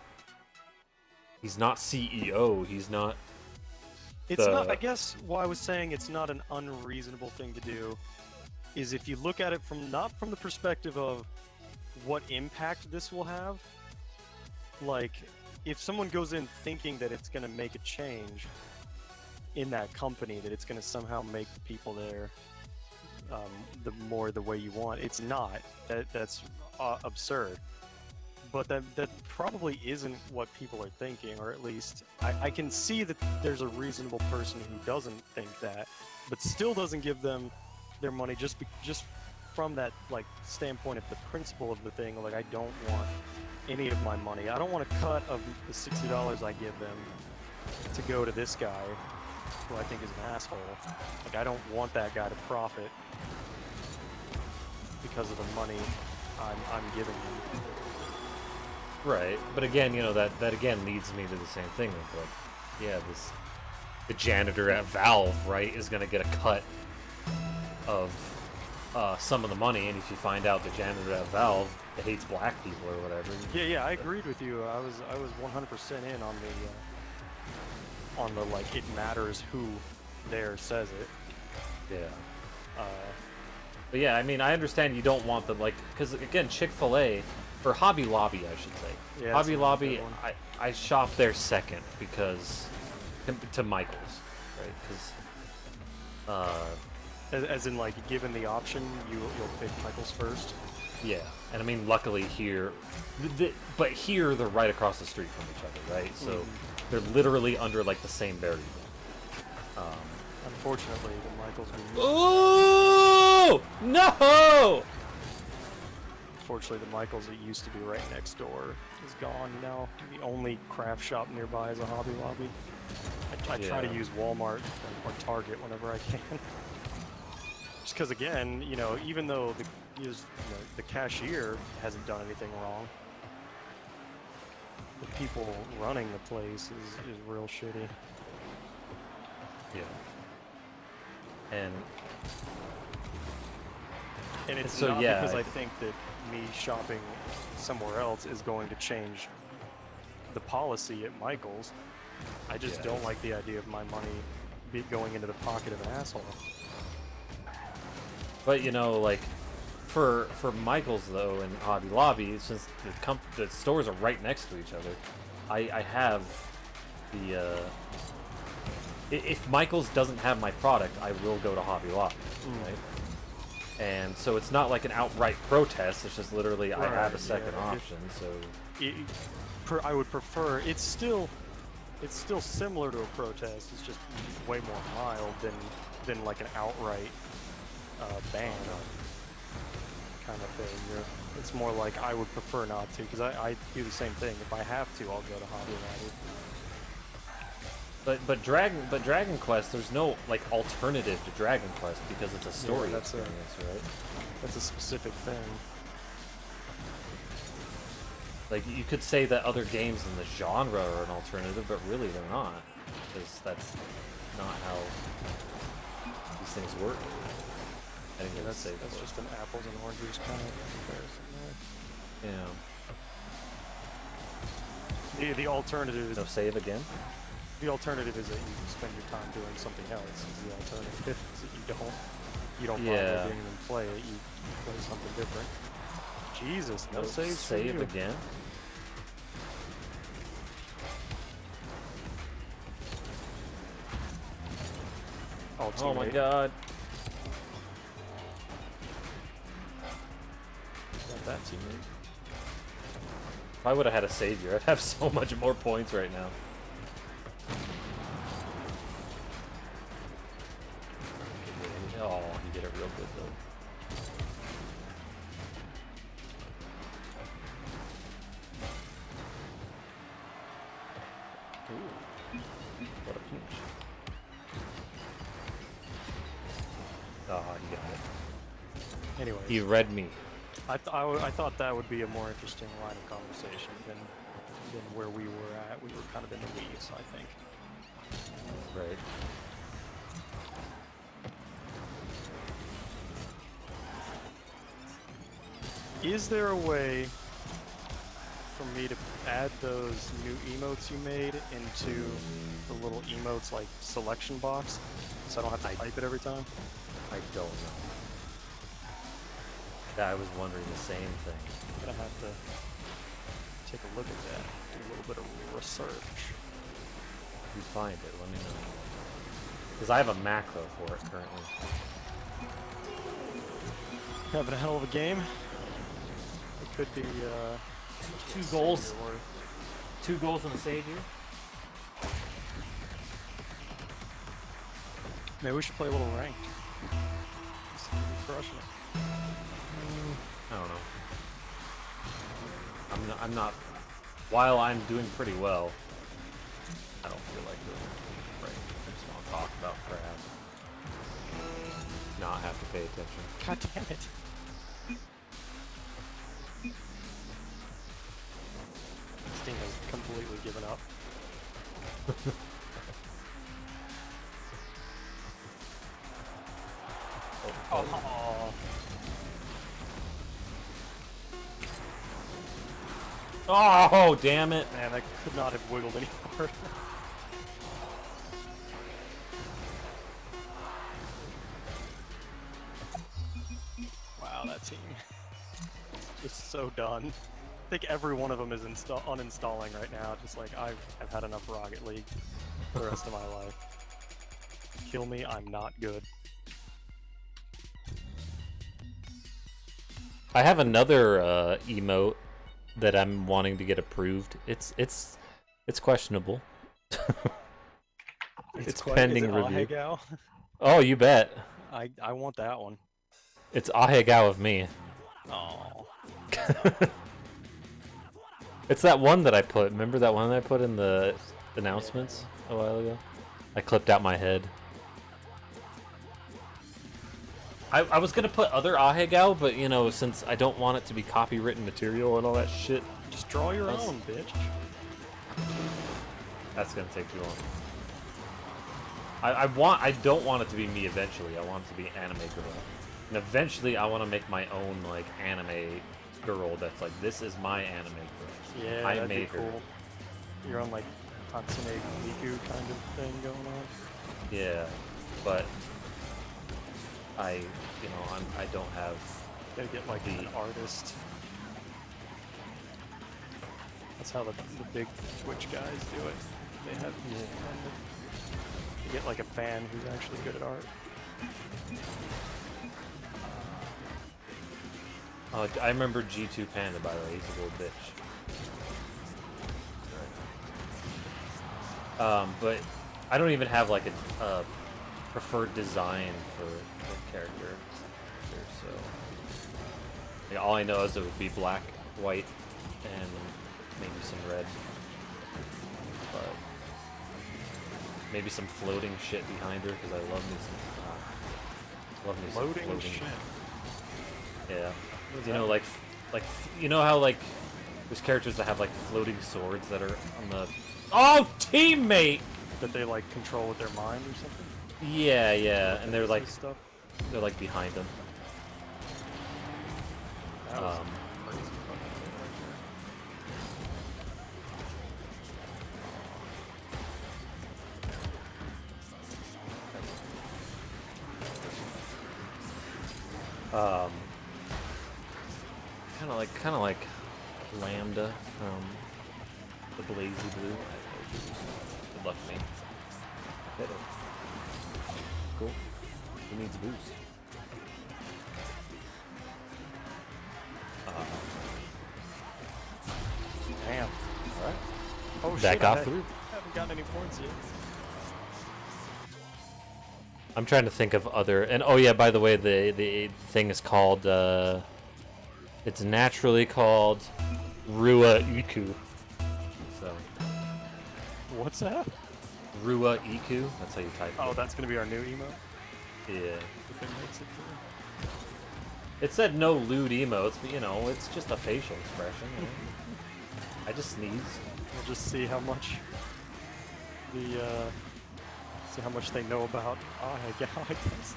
he's not CEO. He's not. It's not. I guess why I was saying it's not an unreasonable thing to do is if you look at it from not from the perspective of what impact this will have. Like, if someone goes in thinking that it's going to make a change in that company, that it's going to somehow make the people there the way you want, it's not. That's absurd. But that probably isn't what people are thinking, or at least I can see that there's a reasonable person who doesn't think that, but still doesn't give them their money just from that like standpoint of the principle of the thing. Like, I don't want any of my money. I don't want a cut of the $60 I give them to go to this guy, who I think is an asshole. Like, I don't want that guy to profit because of the money I'm giving him. Right, but again, you know, that again leads me to the same thing with, like, yeah, the janitor at Valve, right, is gonna get a cut of some of the money, and if you find out the janitor at Valve hates black people or whatever. Yeah, I agreed with you. I was 100% in on the like it matters who there says it. Yeah. But yeah, I mean, I understand you don't want them, like, because again, Chick-fil-A, or Hobby Lobby, I should say. Yeah, Hobby Lobby, I shop there second because to Michael's, right? Because as in, like, given the option, you'll pick Michael's first. yeah, and I mean, luckily here, but here they're right across the street from each other, right? So they're literally under like the same barrier. Unfortunately, the Michael's. Oh no! Unfortunately, the Michael's that used to be right next door is gone now. The only craft shop nearby is a Hobby Lobby. I try to use Walmart or Target whenever I can. Just because, again, you know, even though the cashier hasn't done anything wrong, the people running the place is real shitty. Yeah. And it's so, not yeah, because I think that me shopping somewhere else is going to change the policy at Michael's. I just don't like the idea of my money going into the pocket of an asshole. But you know, like for Michael's though and Hobby Lobby, since the stores are right next to each other, I have the if Michael's doesn't have my product, I will go to Hobby Lobby, right? And so it's not like an outright protest. It's just literally I have a second option. So I would prefer. It's still similar to a protest. It's just way more mild than like an outright ban kind of thing. It's more like I would prefer not to, because I do the same thing. If I have to, I'll go to Hobby Lobby. But Dragon Quest, there's no like alternative to Dragon Quest because it's a story experience, right? That's a specific thing. Like, you could say that other games in the genre are an alternative, but really they're not, because that's not how these things work. I didn't get to say that's just an apples and oranges kind of comparison there. Yeah. The alternative is No save again? the alternative is that you spend your time doing something else. The alternative is that you don't buy the game and play it. You play something different. Jesus, no saves. Save again? Oh my god. Not that teammate. If I would have had a savior, I'd have so much more points right now. Oh, he did it real good though. Oh, you got it. Anyways, He read me. I thought that would be a more interesting line of conversation than where we were at. We were kind of in the weeds, I think. Right. Is there a way for me to add those new emotes you made into the little emotes like selection box, so I don't have to type it every time? I don't know. I was wondering the same thing. I'm gonna have to take a look at that, do a little bit of research. If you find it, let me know. Because I have a macro for it currently. Having a hell of a game. It could be Two goals. Savior worth. 2 goals and a save here. Maybe we should play a little ranked. Seem to be crushing it. I don't know. I'm not. While I'm doing pretty well, I don't feel like doing it. Right. I just want to talk about crap. Not have to pay attention. God damn it. Steam has completely given up. Oh. Oh, damn it! Man, that could not have wiggled any harder. Wow, that team is so done. I think every one of them is uninstalling right now. Just like I've had enough Rocket League for the rest of my life. Kill me, I'm not good. I have another emote that I'm wanting to get approved. It's questionable. It's pending is it review. Ahegao? Oh, you bet. I want that one. It's Ahegao of me. Oh. It's that one that I put. Remember that one that I put in the announcements a while ago? I clipped out my head. I was gonna put other Ahegao, but you know, since I don't want it to be copywritten material and all that shit, Just draw your own, bitch. that's gonna take too long. I don't want it to be me eventually. I want it to be Anime Girl. And eventually I want to make my own like anime girl that's like, this is my anime girl. Yeah, I that'd be made her. cool. You're on like Hatsune Miku kind of thing going on. Yeah, but I don't have Gotta get like The- an artist. That's how the big Twitch guys do it. They have you get like a fan who's actually good at art. I remember G2 Panda, by the way. He's a little bitch. But I don't even have like a preferred design for the character. So like, all I know is it would be black, white, and maybe some red. But maybe some floating shit behind her because I love me some Loading floating shit. Yeah. What is You know, that? like you know how like there's characters that have like floating swords that are on the. Oh, teammate! That they like control with their mind or something? Yeah, yeah, and they're like stuff. behind them. That was Um, crazy fucking thing Kind of like Lambda from the Blazy Blue. Good luck, me. Hit it. Cool. Who needs boost? Damn. Alright. Oh That shit, got I through. haven't gotten any points yet. I'm trying to think of other, and oh yeah, by the way, the thing is called it's naturally called Rua Iku. So What's that? Rua Iku, that's how you type Oh, it. that's gonna be our new emo? Yeah. if it makes it through. It said no lewd emotes, but you know, it's just a facial expression. You know? I just sneezed. We'll just see how much they know about I guess.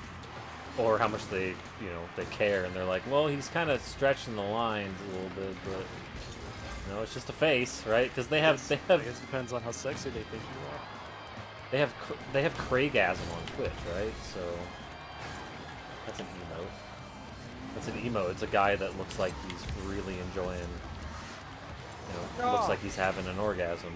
Or how much they, you know, they care, and they're like, well, he's kind of stretching the lines a little bit, but you know, it's just a face, right? Because they have, I guess it depends on how sexy they think you are. they have Craigasm on Twitch, right? So that's an emote. That's an emote. It's a guy that looks like he's really enjoying, you know, looks like he's having an orgasm.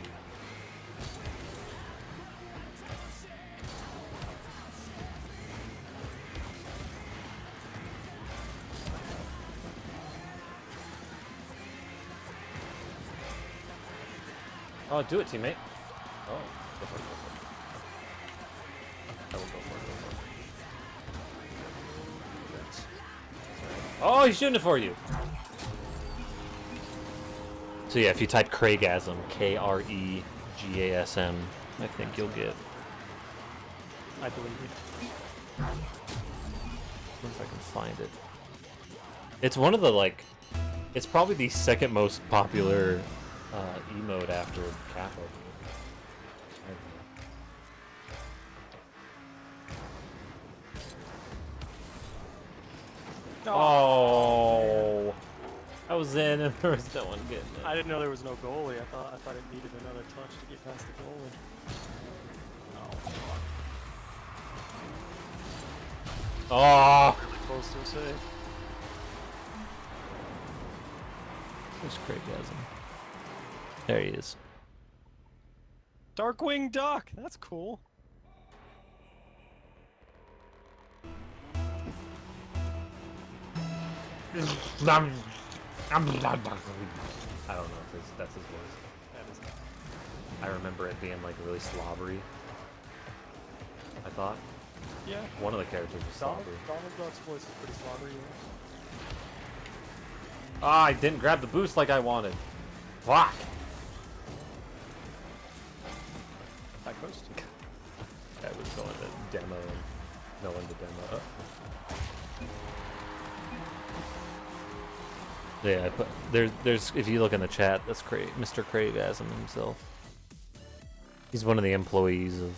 Oh, do it, teammate. Oh, go for it, go for it. I will go for it, go for it. Oh, he's shooting it for you. So yeah, if you type Craigasm, Kregasm, I think you'll get. I believe you. If I can find it. It's one of the like. It's probably the second most popular emote after Capo. Oh, I was in and there was no one getting it. I didn't know there was no goalie. I thought it needed another touch to get past the goalie. Oh, Really close to a save. there's Craigasm. There he is. Darkwing Duck. That's cool. I don't know if that's his voice. That is. I remember it being like really slobbery. I thought Yeah. one of the characters was Donald slobbery. Duck's voice is pretty slobbery. Ah, I didn't grab the boost like I wanted. Fuck. High coast. I was going to demo and no one to demo. Yeah, but there's if you look in the chat, that's Mr. Craigasm himself. He's one of the employees of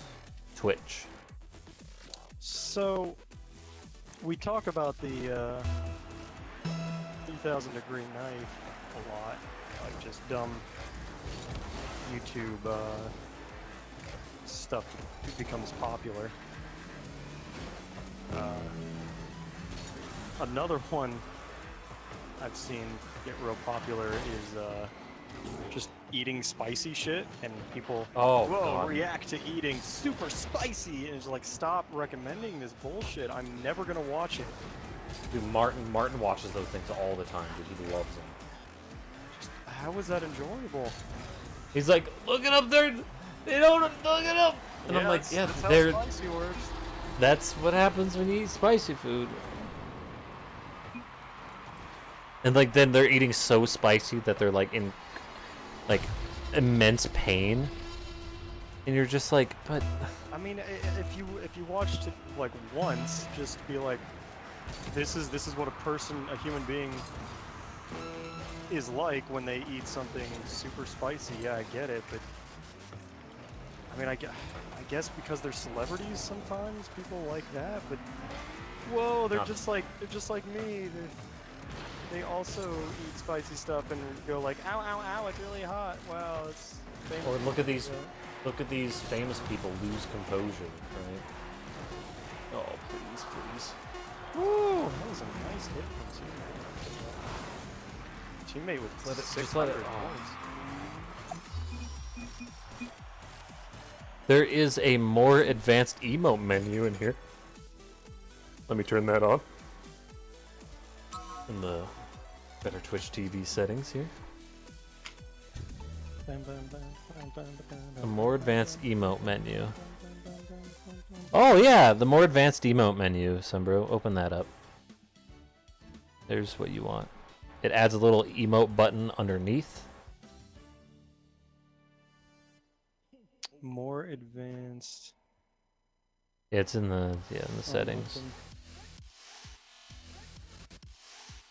Twitch. So, we talk about the 3,000 degree knife a lot, like just dumb YouTube stuff that becomes popular. Another one I've seen get real popular is just eating spicy shit, and people react to eating super spicy, and it's like, stop recommending this bullshit. I'm never gonna watch it. Dude, Martin watches those things all the time, dude. He loves them. Just, how is that enjoyable? He's like, look it up there. They don't look it up. And I'm like, yeah, that's they're. how spicy works. That's what happens when you eat spicy food. And like then they're eating so spicy that they're like in like immense pain. And you're just like, but I mean, if you watched it like once, just be like, this is what a human being is like when they eat something super spicy. Yeah, I get it, but I mean, I guess because they're celebrities, sometimes people like that. But whoa, they're just like me. They also eat spicy stuff and go like, ow, ow, ow, it's really hot. Wow, it's famous. or look at these famous people lose composure, right? Oh, please, please. Woo, that was a nice hit from teammate with Let it- just 600 let it- points. There is a more advanced emote menu in here. Let me turn that on. In the better Twitch TV settings here. A more advanced emote menu. Oh yeah, the more advanced emote menu, Sumbro. Open that up. There's what you want. It adds a little emote button underneath. More advanced. Yeah, it's in the settings. Open.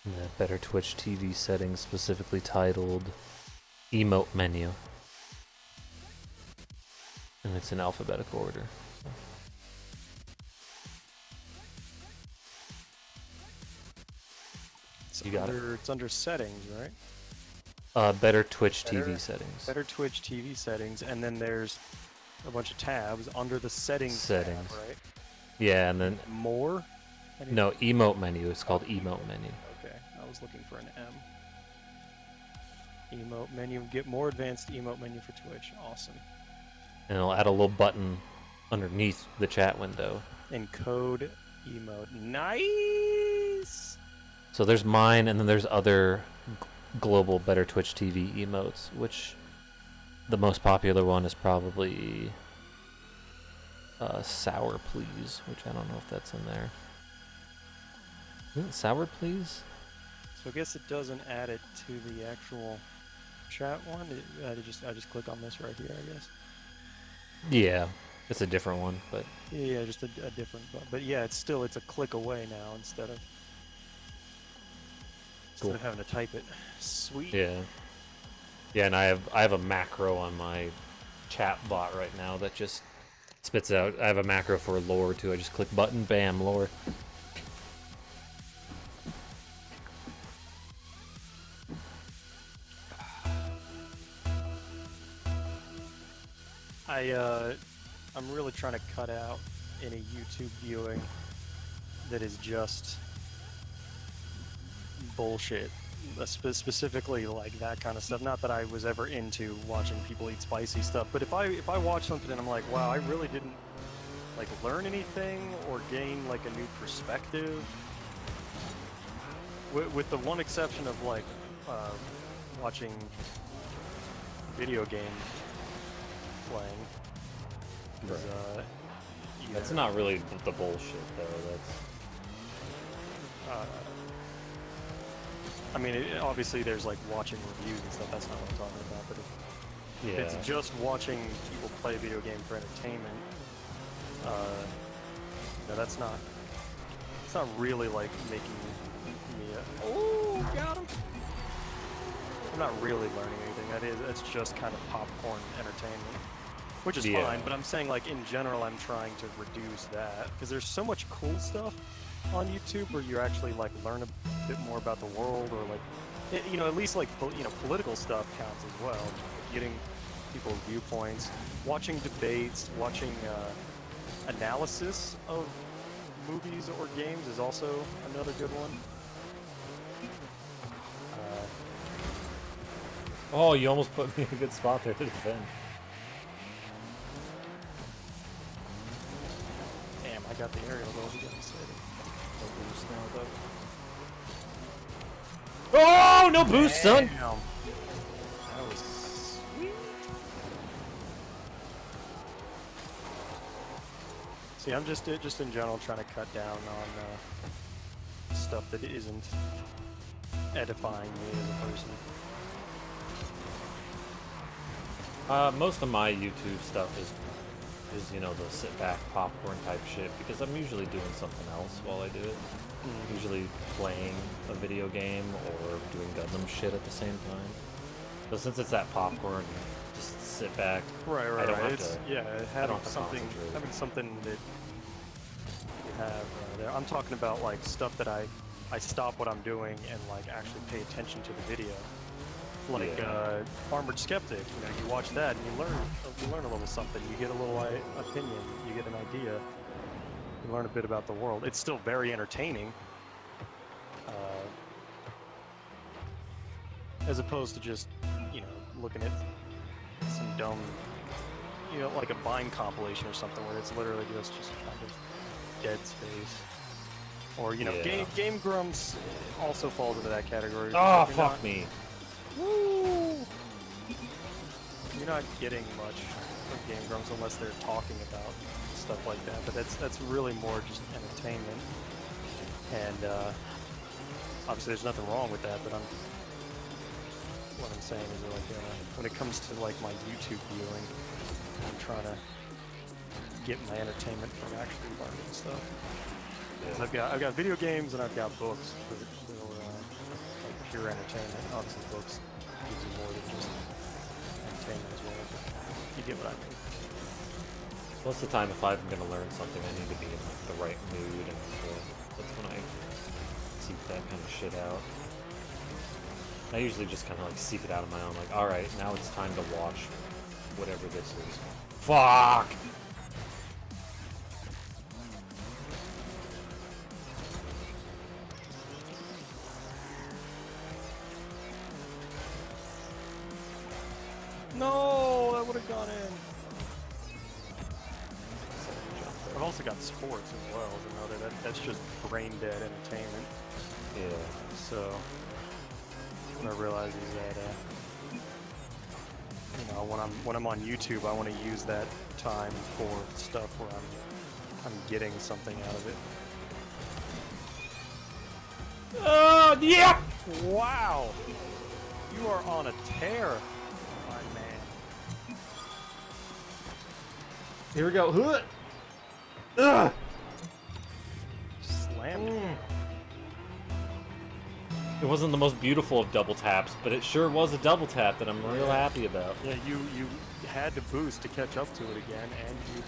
In the Better Twitch TV settings, specifically titled Emote Menu. And it's in alphabetical order. You got it. It's under settings, right? Better Twitch Better- TV settings. Better Twitch TV settings, and then there's a bunch of tabs under the settings. Settings. Tab, right? Yeah, and then More. How do you- no, emote menu. It's called emote menu. Okay, I was looking for an M. Emote menu. Get more advanced emote menu for Twitch. Awesome. And it'll add a little button underneath the chat window. Encode emote. Nice. So there's mine, and then there's other global Better Twitch TV emotes, which the most popular one is probably Sour Please, which I don't know if that's in there. Isn't it Sour Please? So I guess it doesn't add it to the actual chat one. I just click on this right here, I guess. Yeah, it's a different one, but Yeah, just a different, but yeah, it's a click away now instead of Cool. having to type it. Sweet. yeah. Yeah, and I have a macro on my chat bot right now that just spits out. I have a macro for lore too. I just click button, bam, lore. I'm really trying to cut out any YouTube viewing that is just bullshit. Specifically like that kind of stuff. Not that I was ever into watching people eat spicy stuff, but if I watch something and I'm like, wow, I really didn't like learn anything or gain like a new perspective, with the one exception of like watching video game playing. 'Cause, That's not really the bullshit though. That's I mean, obviously there's like watching reviews and stuff. That's not what I'm talking about. But if yeah. it's just watching people play video game for entertainment, no, that's not. It's not really like making me. Oh, got him! I'm not really learning anything. That's just kind of popcorn entertainment, which is Yeah. fine. But I'm saying like in general, I'm trying to reduce that because there's so much cool stuff on YouTube where you actually like learn a bit more about the world, or like, you know, at least like political stuff counts as well. Getting people's viewpoints, watching debates, watching analysis of movies or games is also another good one. Oh, you almost put me in a good spot there to defend. Damn, I got the aerial though. We got the setting. No boost now though. Oh, no boost, son! Damn. That was sweet. See, I'm just in general trying to cut down on stuff that isn't edifying me as a person. Most of my YouTube stuff is you know, the sit back popcorn type shit, because I'm usually doing something else while I do it. Usually playing a video game or doing Gundam shit at the same time. So since it's that popcorn, just sit back. Right. I don't have It's, to- yeah, don't have to concentrate. having something that you have there. I'm talking about like stuff that I stop what I'm doing and like actually pay attention to the video. Like Yeah. Armored Skeptic, you know, you watch that and you learn a little something. You get a little opinion. You get an idea. You learn a bit about the world. It's still very entertaining. As opposed to just, you know, looking at some dumb, you know, like a Vine compilation or something where it's literally just kind of dead space. Or, you know, Yeah. Game Grumps also falls into that category. Oh, You're fuck not- me. Woo! You're not getting much from Game Grumps unless they're talking about stuff like that, but that's really more just entertainment. And obviously there's nothing wrong with that, but what I'm saying is like when it comes to like my YouTube viewing, I'm trying to get my entertainment from actually learning stuff. 'Cause Yeah. I've got video games and I've got books for like pure entertainment. Obviously, books gives you more than just entertainment as well. But you get what I mean. Most of the time, if I'm gonna learn something, I need to be in like, the right mood, and so that's when I seek that kind of shit out. I usually just kind of like seek it out of my own, like, all right, now it's time to watch whatever this is. Fuck! No, that would have gone in. I've also got sports as well as another. That's just brain dead entertainment. Yeah. So what I realize is that you know, when I'm on YouTube, I want to use that time for stuff where I'm getting something out of it. Oh, yeah! Wow, you are on a tear, my man. Here we go. Ugh! Slammed it. It wasn't the most beautiful of double taps, but it sure was a double tap that I'm real happy about. Yeah, you had to boost to catch up to it again, and you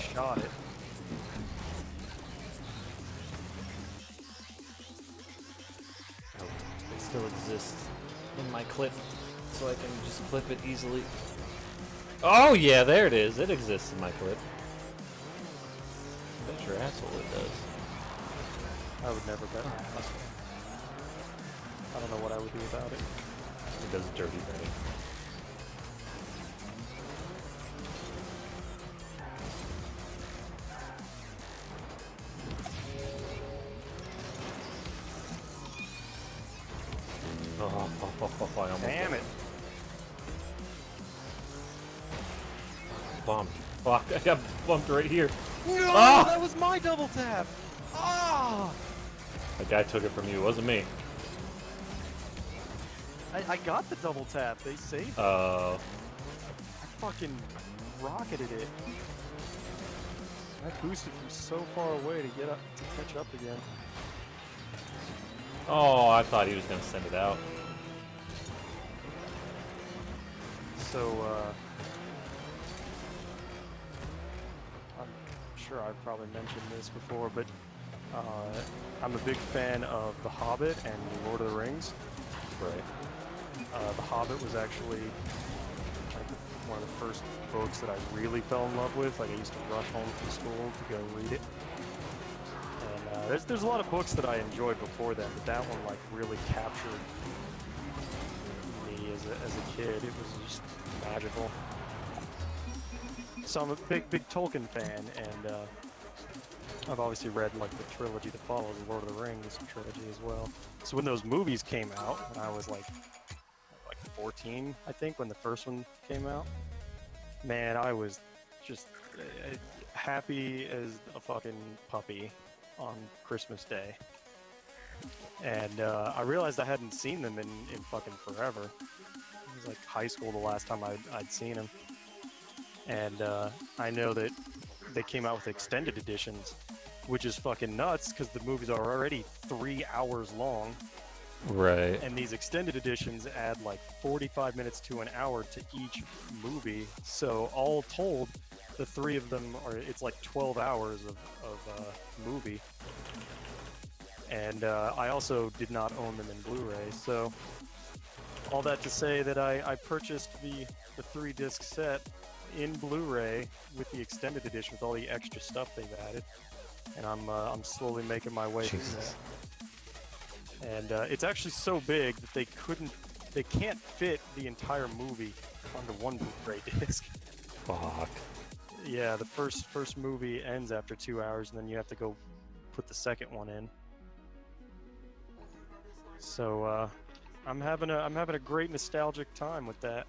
shot it. Oh, it still exists in my clip, so I can just clip it easily. Oh yeah, there it is. It exists in my clip. Bet your asshole it does. I would never bet my ass. I don't know what I would do without it. It does dirty betting. Oh, I almost Damn it! bumped. Fuck, I got bumped right here. No, Ah! that was my double tap. Ah! That guy took it from you. It wasn't me. I got the double tap. They saved it. Oh. I fucking rocketed it. I boosted from so far away to get up to catch up again. Oh, I thought he was gonna send it out. So I'm sure I've probably mentioned this before, but I'm a big fan of The Hobbit and The Lord of the Rings. Right. The Hobbit was actually like one of the first books that I really fell in love with. Like I used to rush home from school to go read it. And there's a lot of books that I enjoyed before that, but that one like really captured me as a kid. It was just magical. So I'm a big Tolkien fan, and I've obviously read like the trilogy that follows, the Lord of the Rings trilogy as well. So when those movies came out, and I was like 14, I think, when the first one came out, man, I was just happy as a fucking puppy on Christmas Day. And I realized I hadn't seen them in fucking forever. It was like high school the last time I'd seen them. And I know that they came out with extended editions, which is fucking nuts because the movies are already 3 hours long. Right. And these extended editions add like 45 minutes to an hour to each movie. So all told, the three of them it's like 12 hours of movie. And I also did not own them in Blu-ray. So all that to say that I purchased the 3-disc set in Blu-ray with the extended edition with all the extra stuff they've added. And I'm slowly making my way through that. And it's actually so big that they can't fit the entire movie onto one Blu-ray disc. Fuck. Yeah, the first movie ends after 2 hours, and then you have to go put the second one in. So I'm having a great nostalgic time with that.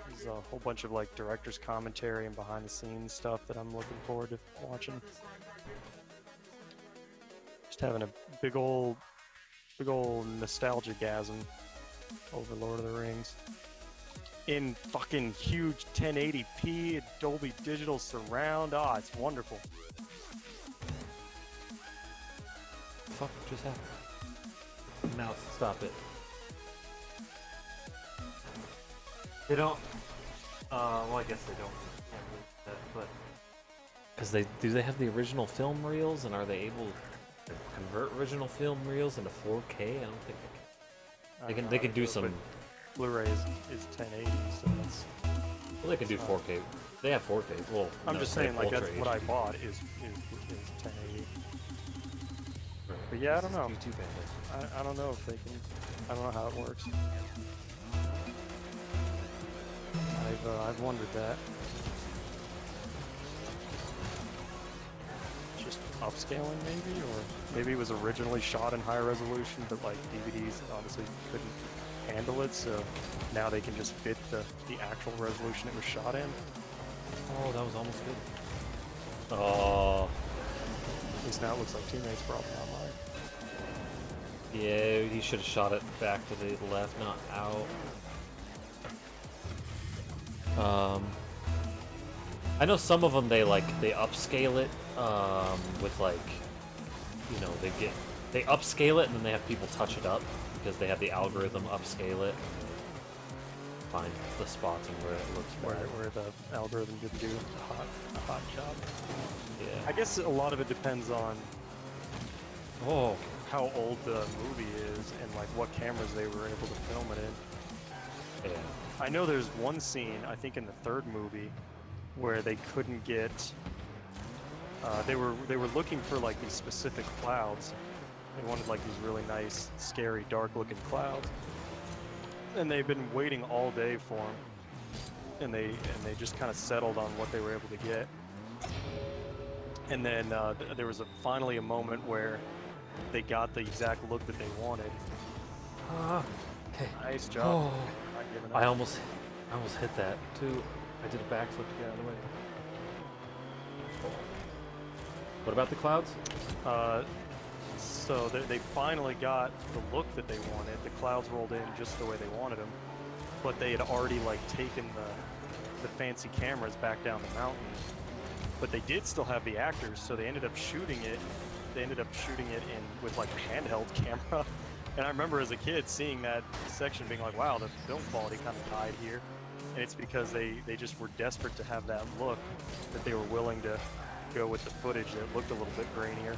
There's a whole bunch of like director's commentary and behind the scenes stuff that I'm looking forward to watching. Just having a big old nostalgia-gasm over Lord of the Rings. in fucking huge 1080p Dolby Digital surround. Ah, it's wonderful. Fuck just happened? Mouse, stop it. They don't. Well, I guess they don't. Can't really do that, but because they have the original film reels, and are they able to convert original film reels into 4K? I don't think they can. They can do some. Blu-ray is 1080, so that's. Well, they can do 4K. They have 4K. Well, I'm no, just they saying, have like Ultra that's what I HD. bought is 1080. Right. But yeah, I don't This is know. YouTube bandwidth. I don't know if they can. I don't know how it works. I've wondered that. Just upscaling maybe, or maybe it was originally shot in high resolution, but like DVDs obviously couldn't handle it, so now they can just fit the actual resolution it was shot in. Oh, that was almost good. Oh, At least now it looks like Teammates probably online. yeah, he should have shot it back to the left, not out. I know some of them they upscale it with like, you know, they upscale it and then they have people touch it up because they have the algorithm upscale it, find the spots and where it looks better. Where the algorithm didn't do a hot job. Yeah. I guess a lot of it depends on Oh, how old the movie is and like what cameras they were able to film it in. yeah. I know there's one scene, I think in the third movie, where they couldn't get. They were looking for like these specific clouds. They wanted like these really nice, scary, dark-looking clouds, and they've been waiting all day for them. And they just kind of settled on what they were able to get. And then there was finally a moment where they got the exact look that they wanted. Okay. Nice job. Oh, Not giving I up. almost hit that too. I did a backflip to get out of the way. What about the clouds? So they finally got the look that they wanted. The clouds rolled in just the way they wanted them, but they had already like taken the fancy cameras back down the mountain. But they did still have the actors, so they ended up shooting it. They ended up shooting it in with like a handheld camera. And I remember as a kid seeing that section, being like, "Wow, the film quality kind of died here." And it's because they just were desperate to have that look that they were willing to go with the footage that looked a little bit grainier.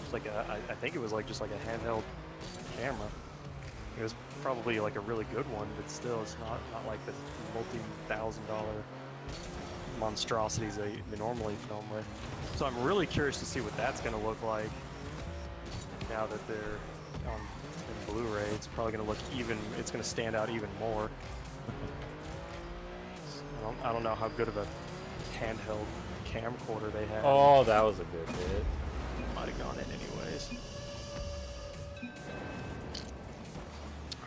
It's like I think it was like just like a handheld camera. It was probably like a really good one, but still, it's not like the multi-$1,000 monstrosities they normally film with. So I'm really curious to see what that's going to look like now that they're on in Blu-ray. It's probably going to look even. It's going to stand out even more. I don't know how good of a handheld camcorder they had. Oh, that was a good hit. Might have gone in anyways.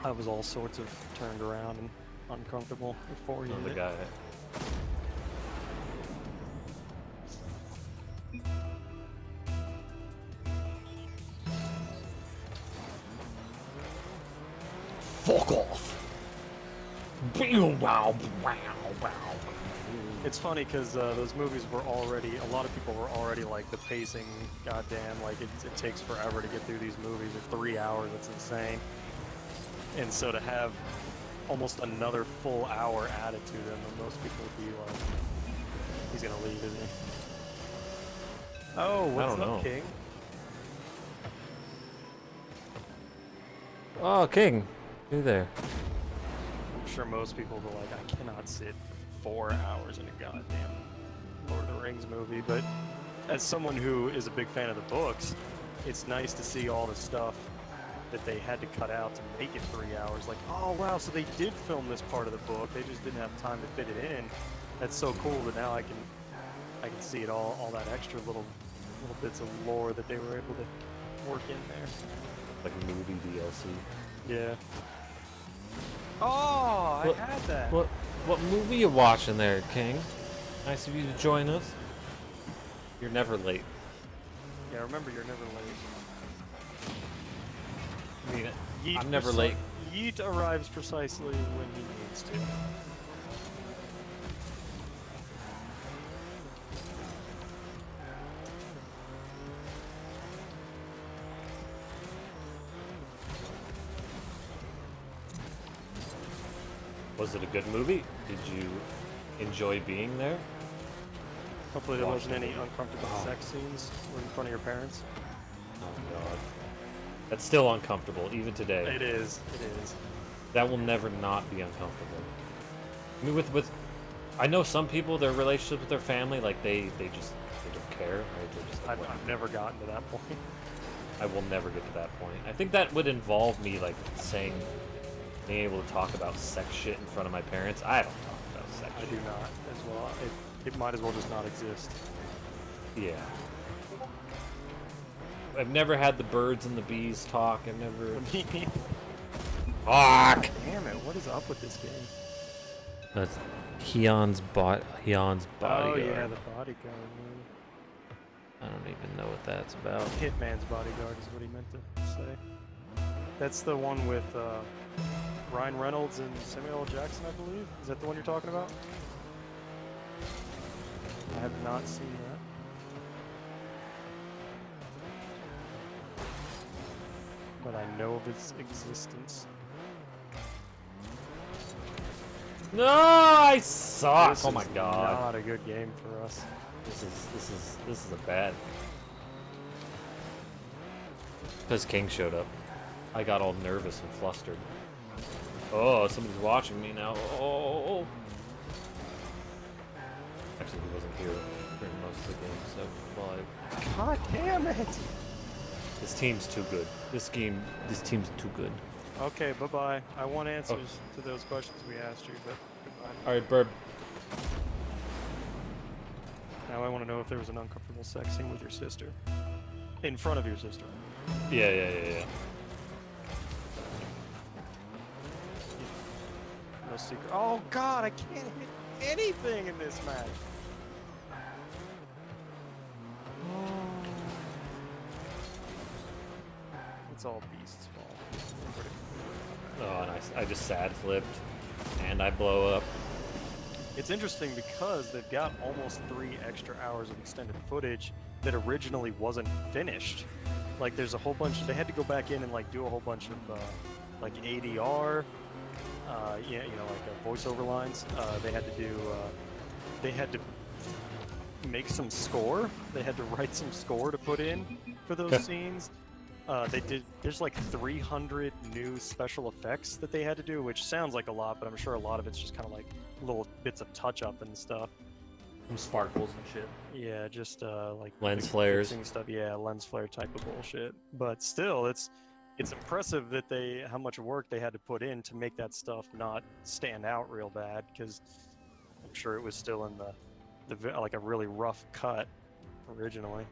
I was all sorts of turned around and uncomfortable before you Oh, the hit. guy. Fuck off! Bow, wow, wow, wow. It's funny because those movies were already, a lot of people were already like, the pacing, goddamn, like it takes forever to get through these movies. They're 3 hours, that's insane. And so to have almost another full hour added to them, and most people would be like, he's gonna leave, isn't he? Oh, what's don't up, know. King? Oh, King, you there? I'm sure most people were like, I cannot sit 4 hours in a goddamn Lord of the Rings movie, but as someone who is a big fan of the books, it's nice to see all the stuff that they had to cut out to make it 3 hours. Like, oh wow, so they did film this part of the book, they just didn't have time to fit it in. That's so cool that now I can see it all that extra little bits of lore that they were able to work in there. Like movie DLC. Yeah. Oh, What- I had that. What movie you watching there, King? Nice of you to join us. You're never late. Yeah, remember, you're never late. I mean, Yeet I'm never late. Yeet arrives precisely when he needs to. Was it a good movie? Did you enjoy being there? Hopefully there Watched wasn't any it. uncomfortable Oh. sex scenes in front of your parents. Oh god. That's still uncomfortable, even today. It is. It is. That will never not be uncomfortable. I mean, with I know some people, their relationship with their family, like they don't care, right? They're just like, I've never gotten to that point. I will never get to that point. I think that would involve me like being able to talk about sex shit in front of my parents. I don't talk about sex I shit. do not as well. It might as well just not exist. Yeah. I've never had the birds and the bees talk. I've never. Fuck! Damn it! What is up with this game? That's Hyun's bodyguard. Oh yeah, the bodyguard. I don't even know what that's about. Hitman's bodyguard is what he meant to say. That's the one with Ryan Reynolds and Samuel L. Jackson, I believe. Is that the one you're talking about? I have not seen that. But I know of its existence. No, I suck. This Oh my is god. Not a good game for us. This is a bad. Because King showed up, I got all nervous and flustered. Oh, somebody's watching me now. Oh. Actually, he wasn't here during most of the game, so well, God damn it! this team's too good. This team's too good. Okay, bye-bye. I want answers to those questions we asked you, but goodbye. All right, Burb. Now I want to know if there was an uncomfortable sex scene with your sister. In front of your sister. Yeah. No secret. Oh god, I can't hit anything in this match. It's all Beast's fault. Oh, nice. I just sad flipped, and I blow up. It's interesting because they've got almost 3 extra hours of extended footage that originally wasn't finished. Like there's a whole bunch. They had to go back in and like do a whole bunch of like ADR, like voiceover lines. They had to do. They had to make some score. They had to write some score to put in for those scenes. They did. There's like 300 new special effects that they had to do, which sounds like a lot, but I'm sure a lot of it's just kind of like little bits of touch-up and stuff. Some sparkles and shit. Yeah, just like Lens flares. fixing stuff. Yeah, lens flare type of bullshit. But still, it's impressive that how much work they had to put in to make that stuff not stand out real bad, because I'm sure it was still in the like a really rough cut originally.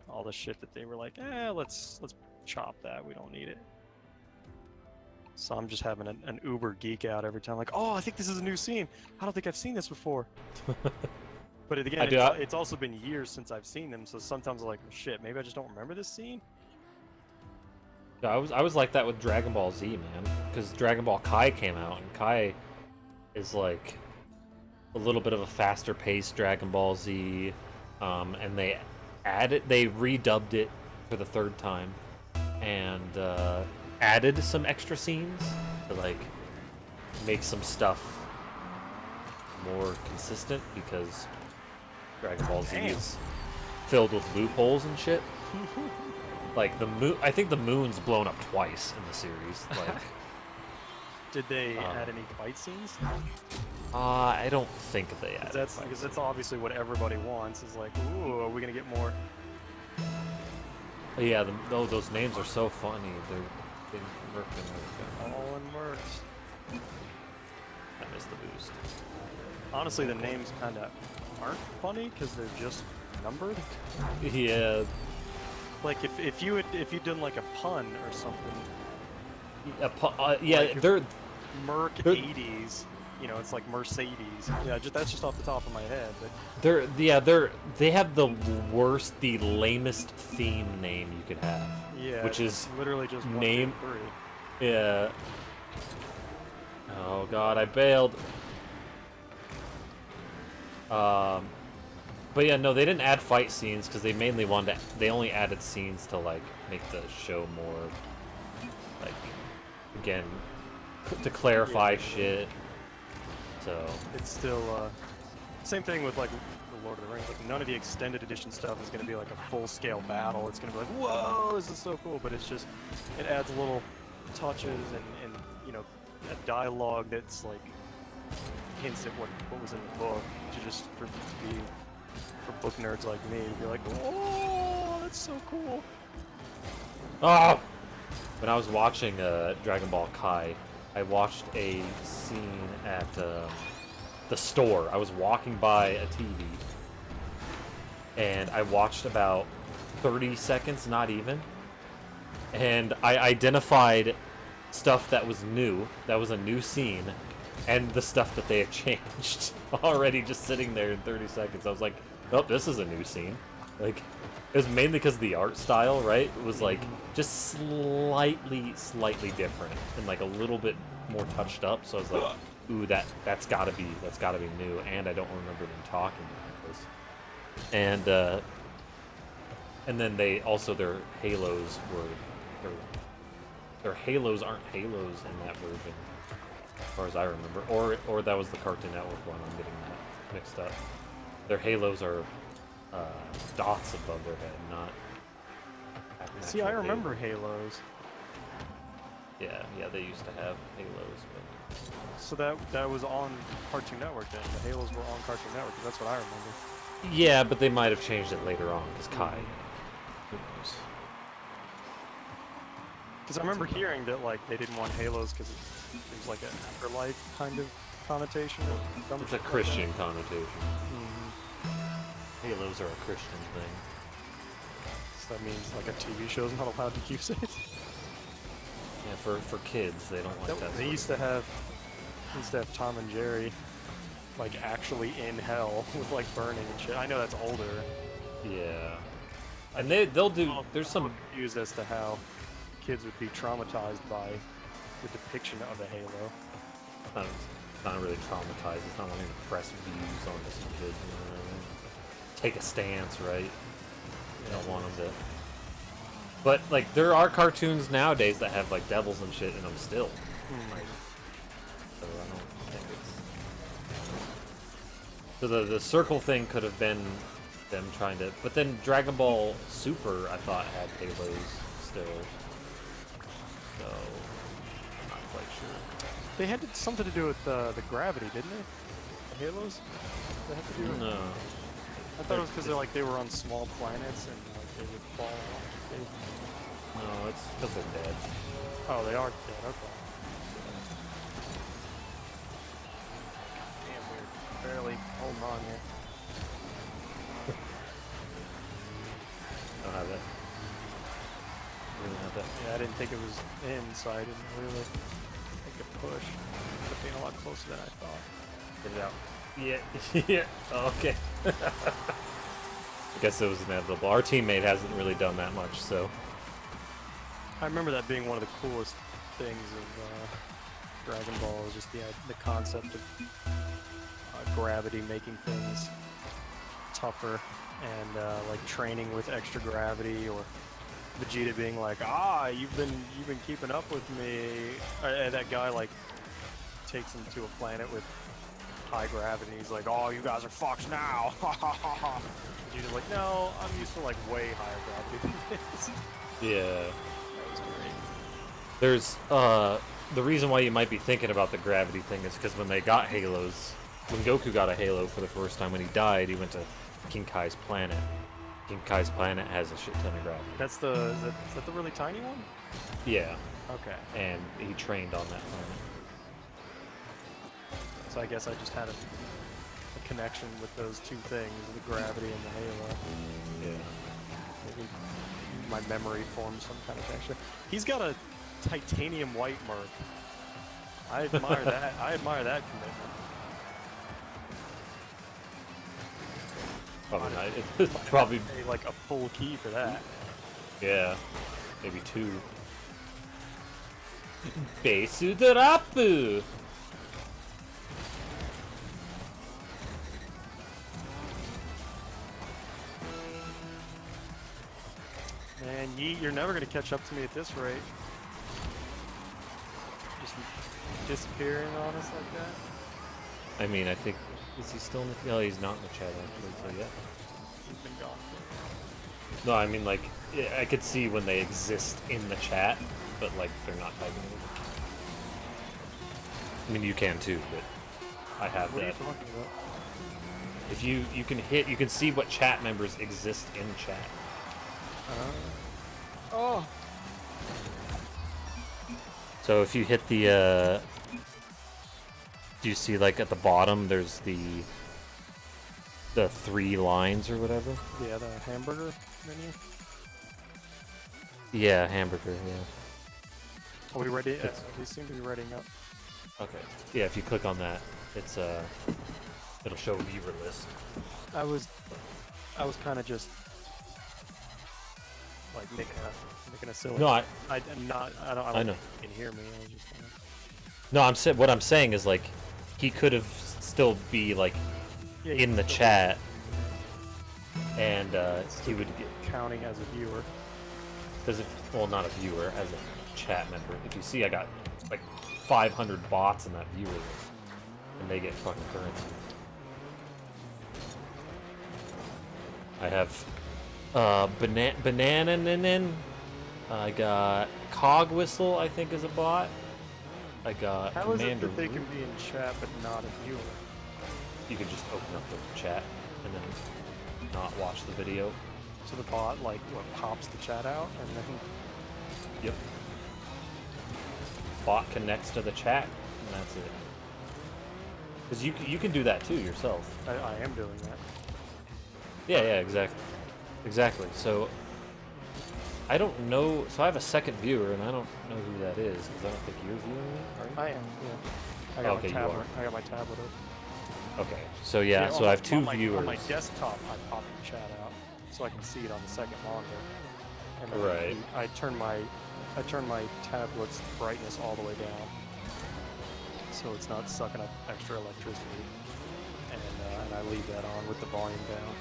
All the shit that they were like, let's chop that. We don't need it. So I'm just having an uber geek out every time, like, oh, I think this is a new scene. I don't think I've seen this before. But again, it's also been years since I've seen them, so sometimes I'm like, shit, maybe I just don't remember this scene. Yeah, I was like that with Dragon Ball Z, man, because Dragon Ball Kai came out, and Kai is like a little bit of a faster paced Dragon Ball Z, and they redubbed it for the 3rd time, and added some extra scenes to like make some stuff more consistent, because Dragon Ball Z is filled with loopholes and shit. Like the moon, I think the moon's blown up twice in the series. Like, did they add any fight scenes? I don't think they added. Because that's obviously what everybody wants. Is like, ooh, are we gonna get more? Yeah, those names are so funny. They work in All unmerged. I missed the boost. Honestly, the names kind of aren't funny because they're just numbered. Yeah. Like if you'd done like a pun or something. Yeah, like they're Merc 80s. You know, it's like Mercedes. Yeah, that's just off the top of my head. But they have the lamest theme name you could have. yeah, which is literally just name. 1, 2, 3. Yeah. Oh god, I bailed. But yeah, no, they didn't add fight scenes because they mainly they only added scenes to like make the show more, like, again, to clarify Yeah. shit. So It's still same thing with like the Lord of the Rings. Like none of the extended edition stuff is gonna be like a full scale battle. It's gonna be like, whoa, this is so cool. But it's just it adds little touches and you know a dialogue that's like hints at what was in the book. To just for book nerds like me to be like, oh, that's so cool. oh, when I was watching Dragon Ball Kai, I watched a scene at the store. I was walking by a TV, and I watched about 30 seconds, not even, and I identified stuff that was new, that was a new scene, and the stuff that they had changed already just sitting there in 30 seconds. I was like, oh, this is a new scene. Like, it was mainly because of the art style, right? It was like just slightly different and like a little bit more touched up. So I was like, ooh, that's gotta be new. And I don't remember them talking about this. And then they also their halos were their halos aren't halos in that version, as far as I remember. Or that was the Cartoon Network one. I'm getting that mixed up. Their halos are dots above their head, not. See, I remember Halos. Yeah, they used to have halos, but So that was on Cartoon Network then. The Halos were on Cartoon Network. 'Cause that's what I remember. yeah, but they might have changed it later on because Kai. Who knows? Because I remember hearing that like they didn't want Halos because it was like an afterlife kind of connotation. Or some It's a shit like Christian connotation. that. Mhm. Halos are a Christian thing. So that means like a TV show's not allowed to use it. Yeah, for kids, they don't like that. They used to have Tom and Jerry like actually in hell with like burning and shit. I know that's older. Yeah, and they'll do. Well, There's I'm some. confused as to how kids would be traumatized by the depiction of a Halo. It's not really traumatized. It's not wanting to press views onto some kids. You know what I mean? Take a stance, right? You don't want them to. But like, there are cartoons nowadays that have like devils and shit in them still. Like, so I don't think it's. So the circle thing could have been them trying to, but then Dragon Ball Super I thought had halos still. So I'm not quite sure. They had something to do with the gravity, didn't they? The Halos? They had to do with. No. I thought it was because they were on small planets and like they would fall off. No, it's because they're dead. Oh, they are dead. Okay. Damn, we're barely holding on here. I don't have that. Really have that. Yeah, I didn't think it was in, so I didn't really make a push. But being a lot closer than I thought. Get it out. Yeah, yeah. Okay. I guess it was inevitable. Our teammate hasn't really done that much, so. I remember that being one of the coolest things of Dragon Ball, was just the concept of gravity making things tougher, and like training with extra gravity, or Vegeta being like, you've been keeping up with me, and that guy like takes him to a planet with high gravity. He's like, oh, you guys are fucked now. Vegeta's like, no, I'm used to like way higher gravity than this. Yeah. That was great. There's, the reason why you might be thinking about the gravity thing is because when they got Halos, when Goku got a Halo for the first time, when he died, he went to King Kai's planet. King Kai's planet has a shit ton of gravity. That's is that the really tiny one? Yeah. Okay. And he trained on that planet. So I guess I just had a connection with those two things, the gravity and the Halo. Yeah. Maybe my memory formed some kind of connection. He's got a titanium white mark. I admire that. I admire that commitment. Probably not. It's probably, Pay like a full key for that. yeah. Maybe 2. Besu Drapu! Man, Yeet, you're never gonna catch up to me at this rate. Just disappearing on us like that? I mean, I think is he still in the? Oh, he's not in the chat actually. So yeah. He's been gone. No, I mean like I could see when they exist in the chat, but like they're not typing it. I mean, you can too, but I have What are you that. talking about? If you can hit, you can see what chat members exist in chat. Oh! So if you hit the, do you see like at the bottom? There's the 3 lines or whatever. Yeah, the hamburger menu. Yeah, hamburger. Yeah. Are we ready? We seem to be readying up. Okay. Yeah, if you click on that, it's it'll show viewer list. I was kind of just like making a silly. No, I'm not. I don't. I know. think you can hear me. I was just kinda... No, what I'm saying is like he could have still be like Yeah, in the still chat, and he would get counting as a viewer. because well, not a viewer, as a chat member. If you see, I got like 500 bots in that viewer list, and they get fucking currency. I have banana. I got Cog Whistle, I think is a bot. I got How is it Commander that they Root. can be in chat but not a viewer? You can just open up the chat and then not watch the video. So the bot like what pops the chat out and then Yep. Bot connects to the chat, and that's it. Because you can do that too yourself. I am doing that. Yeah, exactly. Exactly. So I don't know. So I have a second viewer, and I don't know who that is because I don't think you're viewing me. Are you? I am. Yeah. I got Okay, you my tablet. are. I got my tablet up. Okay. So yeah. So I have two viewers. On my desktop, I pop the chat out so I can see it on the second monitor. And then Right. I turn my tablet's brightness all the way down, so it's not sucking up extra electricity, and I leave that on with the volume down.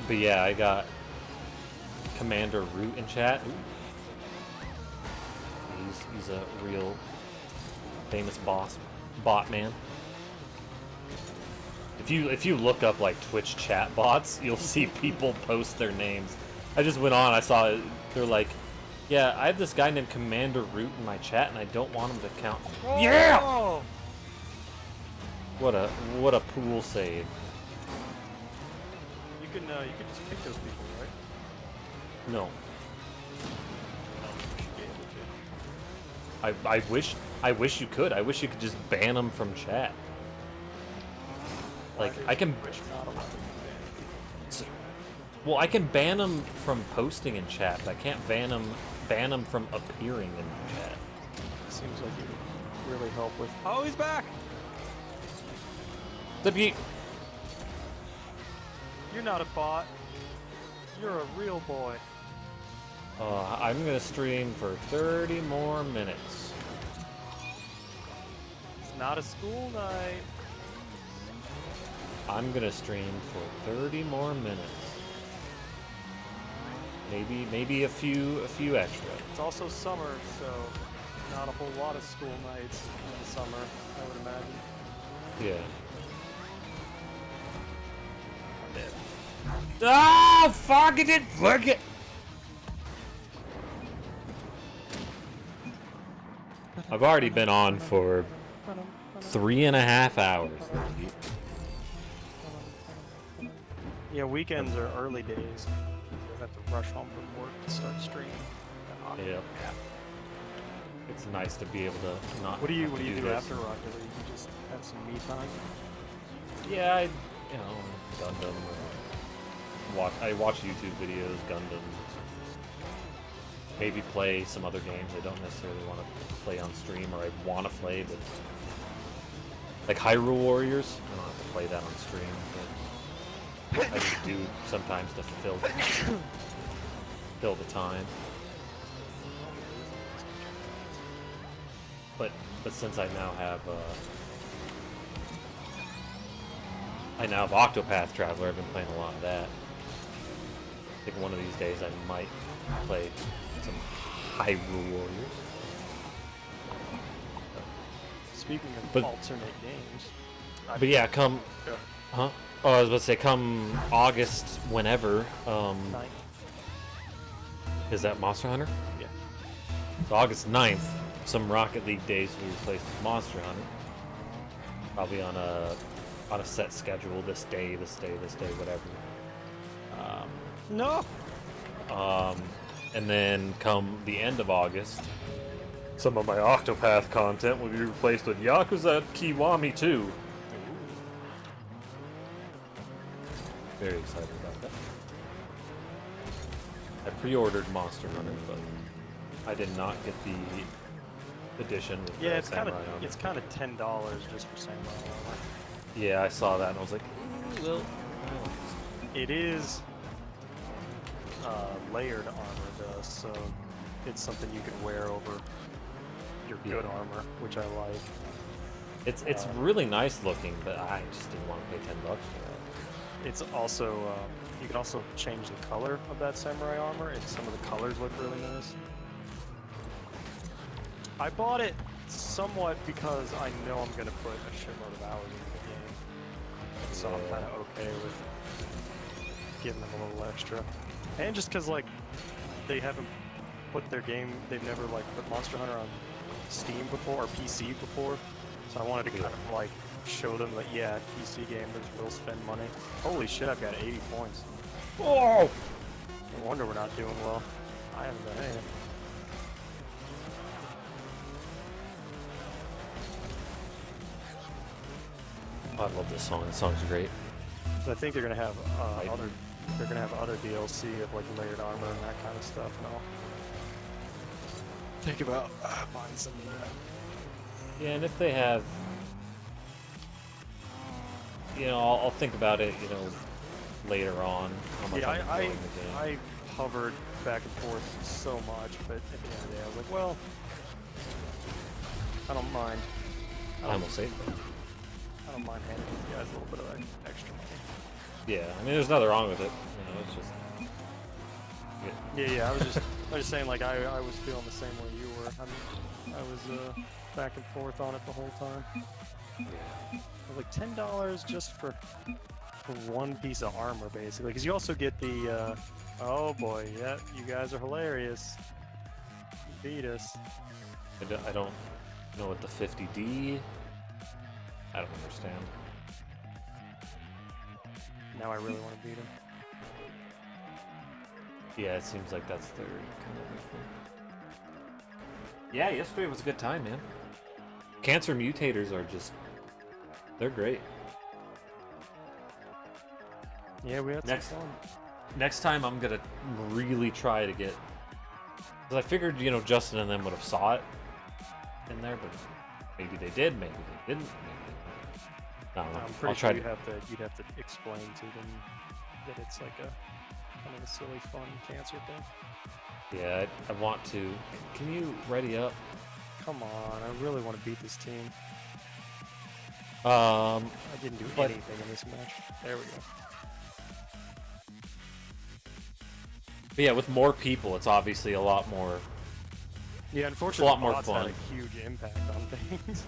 But yeah, I got Commander Root in chat. He's a real famous bot man. If you look up like Twitch chat bots, you'll see people post their names. I just went on, I saw it, they're like, yeah, I have this guy named Commander Root in my chat and I don't want him to count. Yeah! Oh! What a pool save. You can just pick those people, right? No. No, you should be able to. I wish you could. I wish you could just ban them from chat. Like Why I is can Twitch not allowed to ban people? well, I can ban them from posting in chat, but I can't ban them from appearing in chat. Seems like you really help with. Oh, he's back! You're not a bot. You're a real boy. I'm gonna stream for 30 more minutes. It's not a school night. I'm gonna stream for 30 more minutes. Maybe a few extra. It's also summer, so not a whole lot of school nights in the summer, I would imagine. Yeah. Oh, fuck it! Fuck it! I've already been on for 3.5 hours. Yeah, weekends are early days. You have to rush home from work to start streaming. Yep. It's nice to be able to not. What do you have to do this. after Rocket League? You just have some me time? Yeah, Gundam. I watch YouTube videos, Gundam. Maybe play some other games I don't necessarily want to play on stream, or I want to play, but like Hyrule Warriors, I don't have to play that on stream, but I just do sometimes to fill the time. But since I now have I now have Octopath Traveler. I've been playing a lot of that. I think one of these days I might play some Hyrule Warriors. Speaking of But- alternate games, But yeah, come... Yeah. Huh? Oh, I was about to say, come August, whenever, Ninth. is that Monster Hunter? Yeah. So August 9th, some Rocket League days will be replaced with Monster Hunter. Probably on a set schedule, this day, whatever. No. And then come the end of August, some of my Octopath content will be replaced with Yakuza Kiwami 2. Very excited about that. I pre-ordered Monster Hunter, but I did not get the edition with Yeah, the it's kind of Samurai armor. $10 just for Samurai armor. Yeah, I saw that and I was like, "Ooh, well, It is layered armor though, so it's something you can wear over your good Yeah. armor, which I like. it's really nice looking, but I just didn't want to pay $10 for that." It's also you can also change the color of that samurai armor, and some of the colors look really nice. I bought it somewhat because I know I'm gonna put a shitload of hours into the game, so I'm Yeah. kind of okay with giving them a little extra, and just because like they haven't put their game, they've never like put Monster Hunter on Steam before or PC before, so I wanted to kind of like show them that yeah, PC gamers will spend money. Holy shit, I've got 80 points. Oh! No wonder we're not doing well. I haven't done anything. I love this song. This song's great. So I think they're gonna have Right. other DLC of like layered armor and that kind of stuff, and I'll think about buying some of that. Yeah, and if they have, I'll think about it, later on. How much Yeah, I'm enjoying the game. I hovered back and forth so much, but at the end of the day, I was like, well, I don't mind. I almost saved it. I don't mind handing these guys a little bit of extra money. Yeah, I mean, there's nothing wrong with it. It's just. Yeah, I was just saying, like, I was feeling the same way you were. I was back and forth on it the whole time. Yeah. I was like $10 just for one piece of armor, basically. Because you also get the, oh boy, yeah, you guys are hilarious. You beat us. I don't know what the 50D. I don't understand. Now I really want to beat him. Yeah, it seems like that's their kind of thing. Yeah, yesterday was a good time, man. Cancer mutators are just. They're great. Yeah, we had Next- some fun. Next time I'm gonna really try to get. Because I figured, Justin and them would have saw it in there, but maybe they did, maybe they didn't. I don't know. I'm I'll pretty try sure to. you'd have to explain to them that it's like a kind of a silly, fun cancer thing. Yeah, I want to. Can you ready up? Come on, I really want to beat this team. Um, I didn't do But- anything in this match. There we go. but yeah, with more people, it's obviously a lot more. Yeah, unfortunately, lot more bots fun. had a huge impact on things.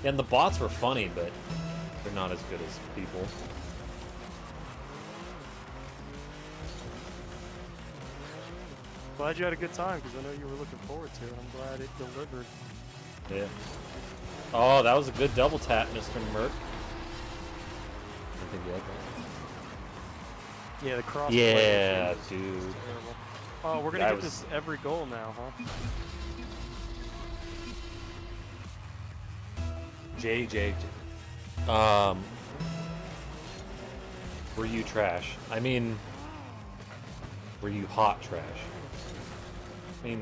And the bots were funny, but they're not as good as people. Glad you had a good time, because I know you were looking forward to it. I'm glad it delivered. Yeah. Oh, that was a good double tap, Mr. Merc. I think you had that. Yeah, the cross. Yeah, dude. Terrible. Oh, we're gonna That get was- this every goal now, huh? JJ. Were you trash? I mean, were you hot trash? I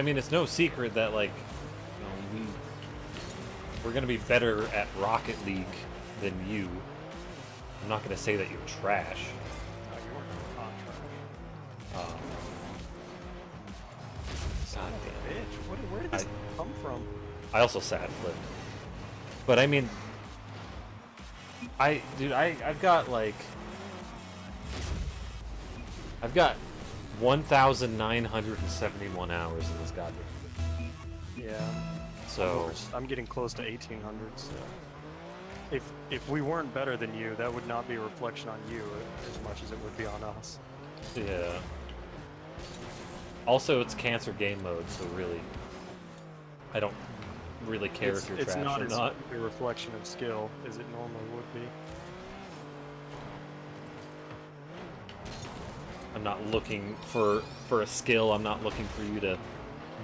mean, it's no secret that like, we're gonna be better at Rocket League than you. I'm not gonna say that you're trash. No, you weren't hot trash. Um, Son of a bitch. Where did this come from? I also sat flipped. But I mean, I've got like... I've got 1,971 hours in this goddamn game. Yeah. So... I'm getting close to 1,800. So if we weren't better than you, that would not be a reflection on you as much as it would be on us. Yeah. Also, it's cancer game mode, so really, I don't really care if you're It's trash not or as not. a reflection of skill as it normally would be. I'm not looking for a skill. I'm not looking for you to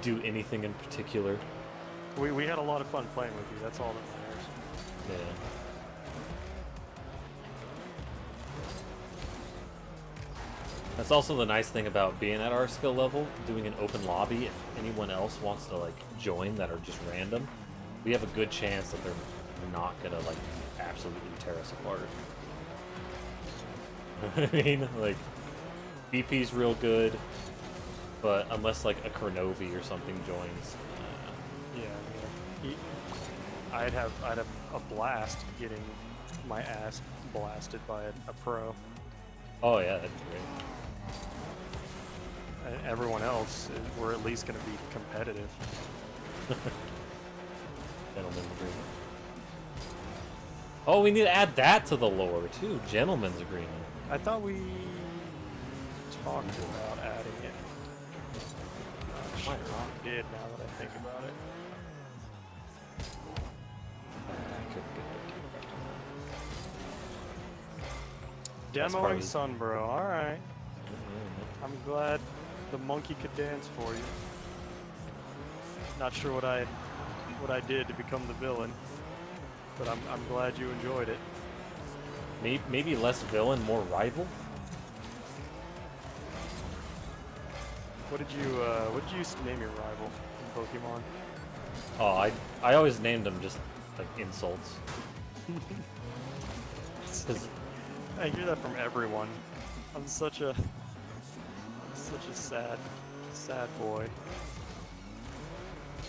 do anything in particular. We had a lot of fun playing with you. That's all that matters. Yeah. That's also the nice thing about being at our skill level, doing an open lobby. If anyone else wants to like join that are just random, we have a good chance that they're not gonna like absolutely tear us apart. I mean, like BP's real good, but unless like a Kronovi or something joins, Yeah, I'd have a blast getting my ass blasted by a pro. oh yeah, that'd be great. And everyone else, we're at least going to be competitive. Gentleman's agreement. Oh, we need to add that to the lore too. Gentleman's agreement. I thought we talked about adding it. Not sure we did now that I think about it. Demoing Sunbro, alright. I'm glad the monkey could dance for you. Not sure what I did to become the villain, but I'm glad you enjoyed it. Maybe less villain, more rival. What did you name your rival in Pokemon? Oh, I always named them just like insults. 'Cause I hear that from everyone. I'm such a sad boy.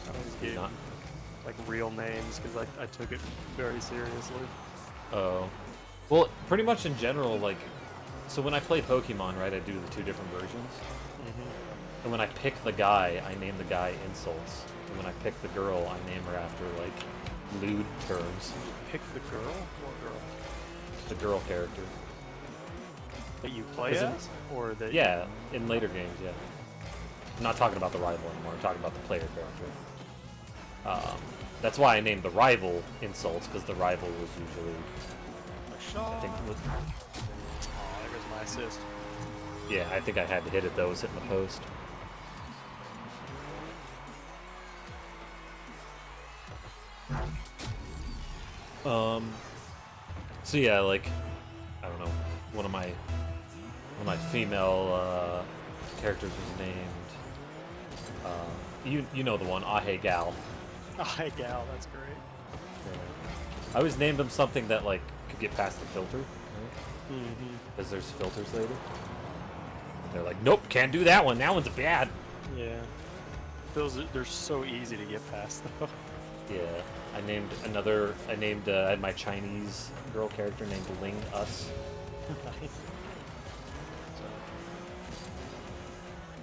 I always gave not- like real names because I took it very seriously. Oh, well, pretty much in general, like, so when I play Pokemon, right, I do the two different versions. And when I pick the guy, I name the guy insults. And when I pick the girl, I name her after like lewd terms. Pick the girl? What girl? The girl character. That you play Is it- as? Or that Yeah, in later games, yeah. I'm not talking about the rival anymore. I'm talking about the player character. That's why I named the rival insults, because the rival was usually, A shot. I think, Oh, there goes my assist. yeah, I think I had to hit it though, was hitting the post. So yeah, like, I don't know, one of my female characters was named, you know the one, Ahe Gal. Hi, gal. That's great. I always named them something that like could get past the filter, Mm-hmm. because there's filters later. They're like, nope, can't do that one. That one's bad. Yeah. They're so easy to get past though. Yeah, I named I had my Chinese girl character named Ling Us. Nice.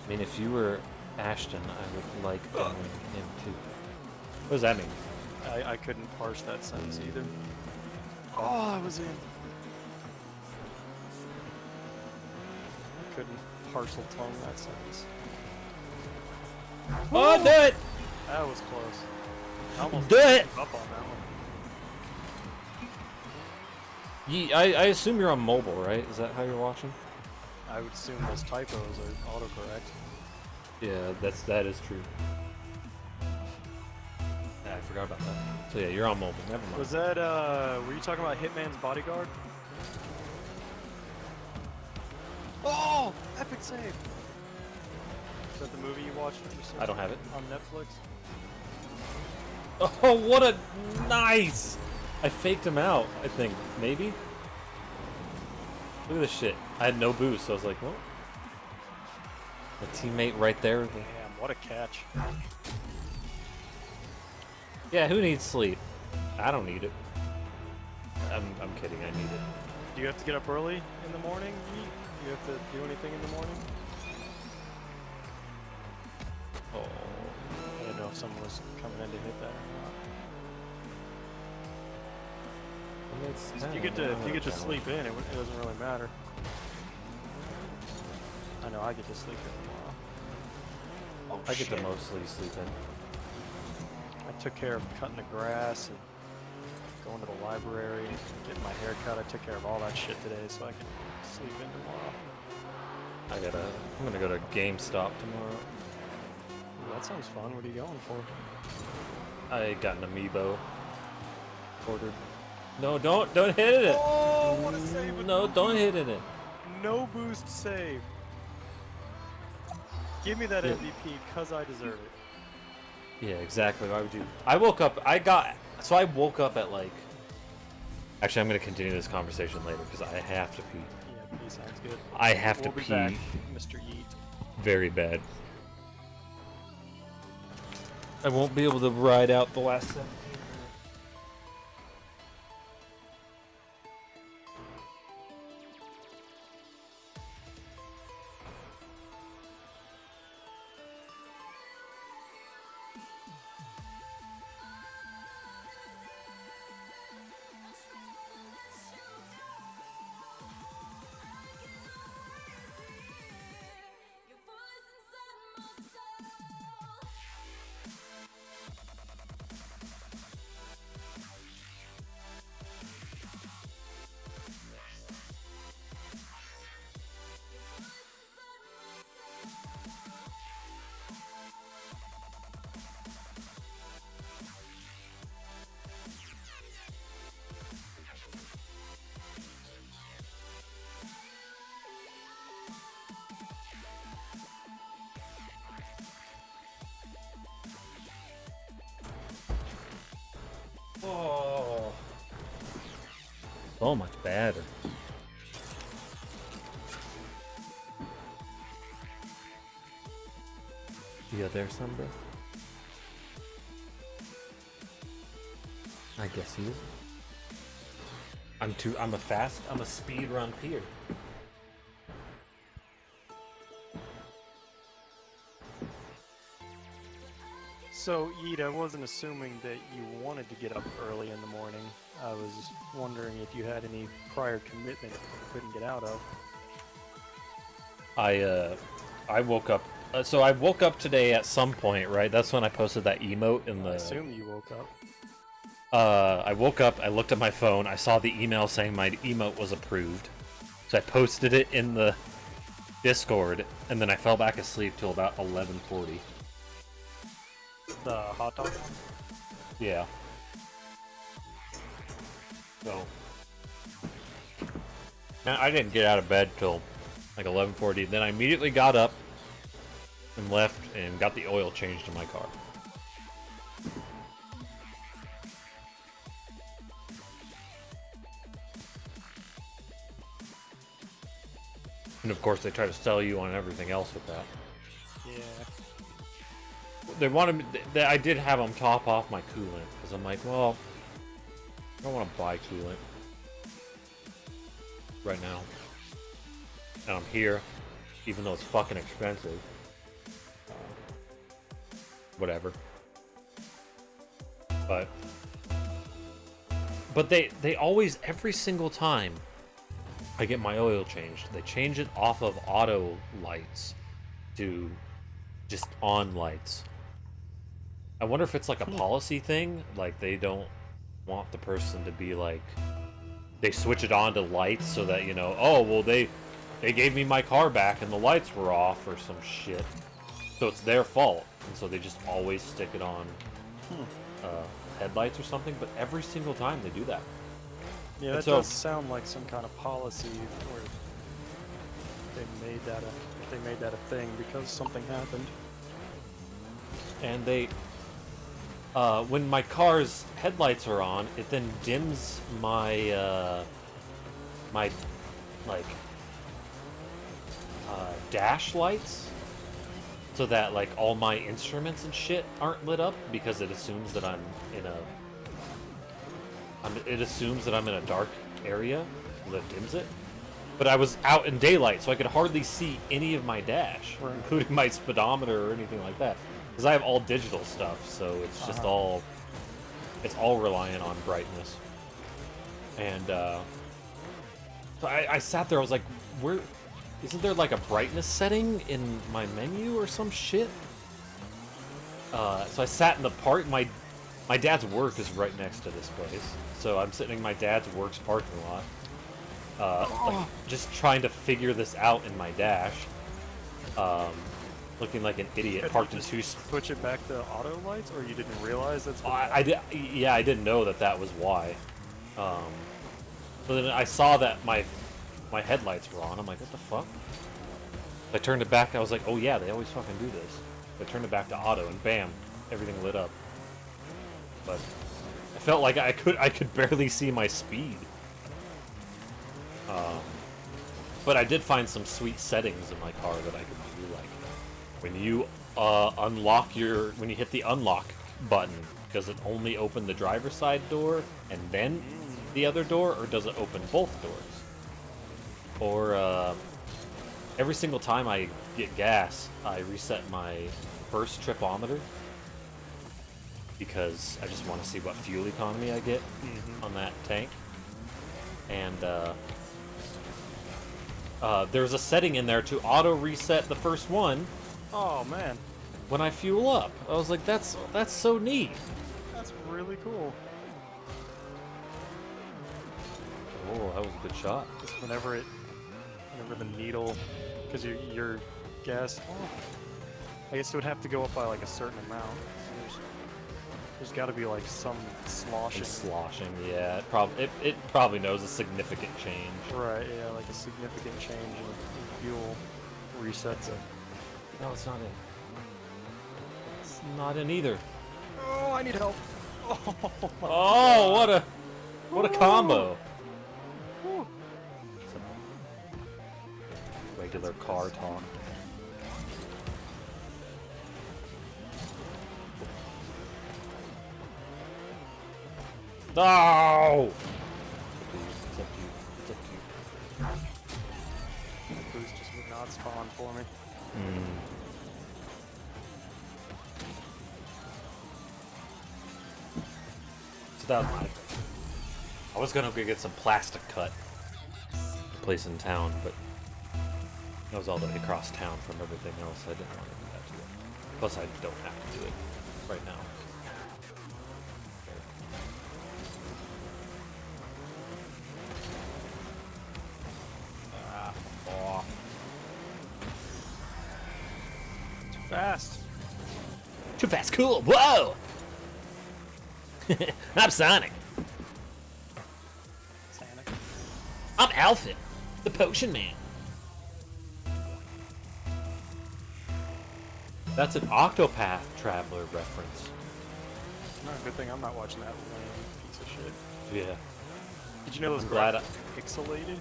I mean, if you were Ashton, I would like him too. What does that mean? I couldn't parse that sentence either. Oh, I was in. I couldn't parcel tongue that sentence. Oh, do it! That was close. I almost Do it! gave up on that one. I assume you're on mobile, right? Is that how you're watching? I would assume those typos are autocorrect. Yeah, that is true. Yeah, I forgot about that. So yeah, you're on mobile. Never mind. Was that, were you talking about Hitman's Bodyguard? Oh! Epic save! Is that the movie you watched recently? I don't have it. On Netflix? Oh, what a nice! I faked him out, I think. Maybe? Look at this shit. I had no boost, so I was like, well. A teammate right there. Damn, what a catch. Yeah, who needs sleep? I don't need it. I'm kidding. I need it. Do you have to get up early in the morning? Do you have to do anything in the morning? Oh. I didn't know if someone was coming in to hit that or not. If you get to sleep in, it doesn't really matter. I know I get to sleep in tomorrow. Oh, I get to mostly sleep in. I took care of cutting the grass and going to the library, getting my hair cut. I took care of all that shit today so I can sleep in tomorrow. I'm gonna go to GameStop tomorrow. Ooh, that sounds fun. What are you going for? I got an amiibo ordered. No, don't hit it. Oh, what a save! No, don't hit it. No boost save. Give me that Yeah. MVP, cause I deserve it. Yeah, exactly. Why would you? I woke up. I woke up at like. Actually, I'm gonna continue this conversation later because I have to pee. Yeah, pee sounds good. I have We'll to be pee back, Mr. Yeet. very bad. I won't be able to ride out the last 17 minutes. Oh. So much better. You there, Sunbro? I guess he is. I'm a speed run peer. So, Yeet, I wasn't assuming that you wanted to get up early in the morning. I was wondering if you had any prior commitment you couldn't get out of. I woke up. So I woke up today at some point, right? That's when I posted that emote in the. I assume you woke up. I woke up. I looked at my phone. I saw the email saying my emote was approved. So I posted it in the Discord, and then I fell back asleep till about 11:40. The hot dog one? Yeah. So. Now, I didn't get out of bed till like 11:40. Then I immediately got up and left and got the oil changed in my car. And of course, they try to sell you on everything else with that. Yeah. They wanted me. I did have them top off my coolant because I'm like, well, I don't want to buy coolant right now, and I'm here, even though it's fucking expensive. Whatever. But they always, every single time I get my oil changed, they change it off of auto lights to just on lights. I wonder if it's like a policy thing, like they don't want the person to be like, they switch it on to lights so that, you know, oh, well, they gave me my car back and the lights were off or some shit. So it's their fault. And so they just always stick it on headlights or something, but every single time they do that. Yeah, And that so- does sound like some kind of policy where they made that a thing because something happened. And they, when my car's headlights are on, it then dims my, my, like, dash lights, so that, like, all my instruments and shit aren't lit up, because it assumes that I'm in a it assumes that I'm in a dark area that dims it. But I was out in daylight, so I could hardly see any of my dash, Right. including my speedometer or anything like that. Because I have all digital stuff, so it's just it's all reliant on brightness. And so I sat there, I was like, where, isn't there like a brightness setting in my menu or some shit? So I sat in the park, my dad's work is right next to this place. So I'm sitting in my dad's work's parking lot. Like, just trying to figure this out in my dash. Looking like an idiot, parked in two. Switch it back to auto lights, or you didn't realize that's what I did. Yeah, I didn't know that was why. So then I saw that my headlights were on. I'm like, what the fuck? I turned it back. I was like, oh yeah, they always fucking do this. I turned it back to auto, and bam, everything lit up. But I felt like I could barely see my speed. But I did find some sweet settings in my car that I could do, like when you when you hit the unlock button, does it only open the driver's side door and then the other door, or does it open both doors? Or every single time I get gas, I reset my first tripometer because I just want to see what fuel economy I get on that tank. And there's a setting in there to auto reset the first one Oh man, when I fuel up. I was like, that's so neat. that's really cool. Oh, that was a good shot. Just whenever the needle, because your gas, I guess it would have to go up by like a certain amount. There's got to be like some sloshing. Sloshing, yeah. It probably knows a significant change. Right, yeah, like a significant change in fuel resets it. No, it's not in. It's not in either. Oh, I need help. Oh, what a combo. Woo. Regular car talk. No! It's up to you. It's up to you. Boost just would not spawn for me. So that was I was gonna go get some plastic cut place in town, but that was all the way across town from everything else. I didn't want to do that to it. Plus, I don't have to do it right now. Oh. Too fast. Too fast, cool. Whoa! I'm Sonic. Sonic. I'm Alfred, the Potion Man. That's an Octopath Traveler reference. No, good thing I'm not watching that lame piece of shit. Yeah. Did you know those I'm glad graphics are pixelated?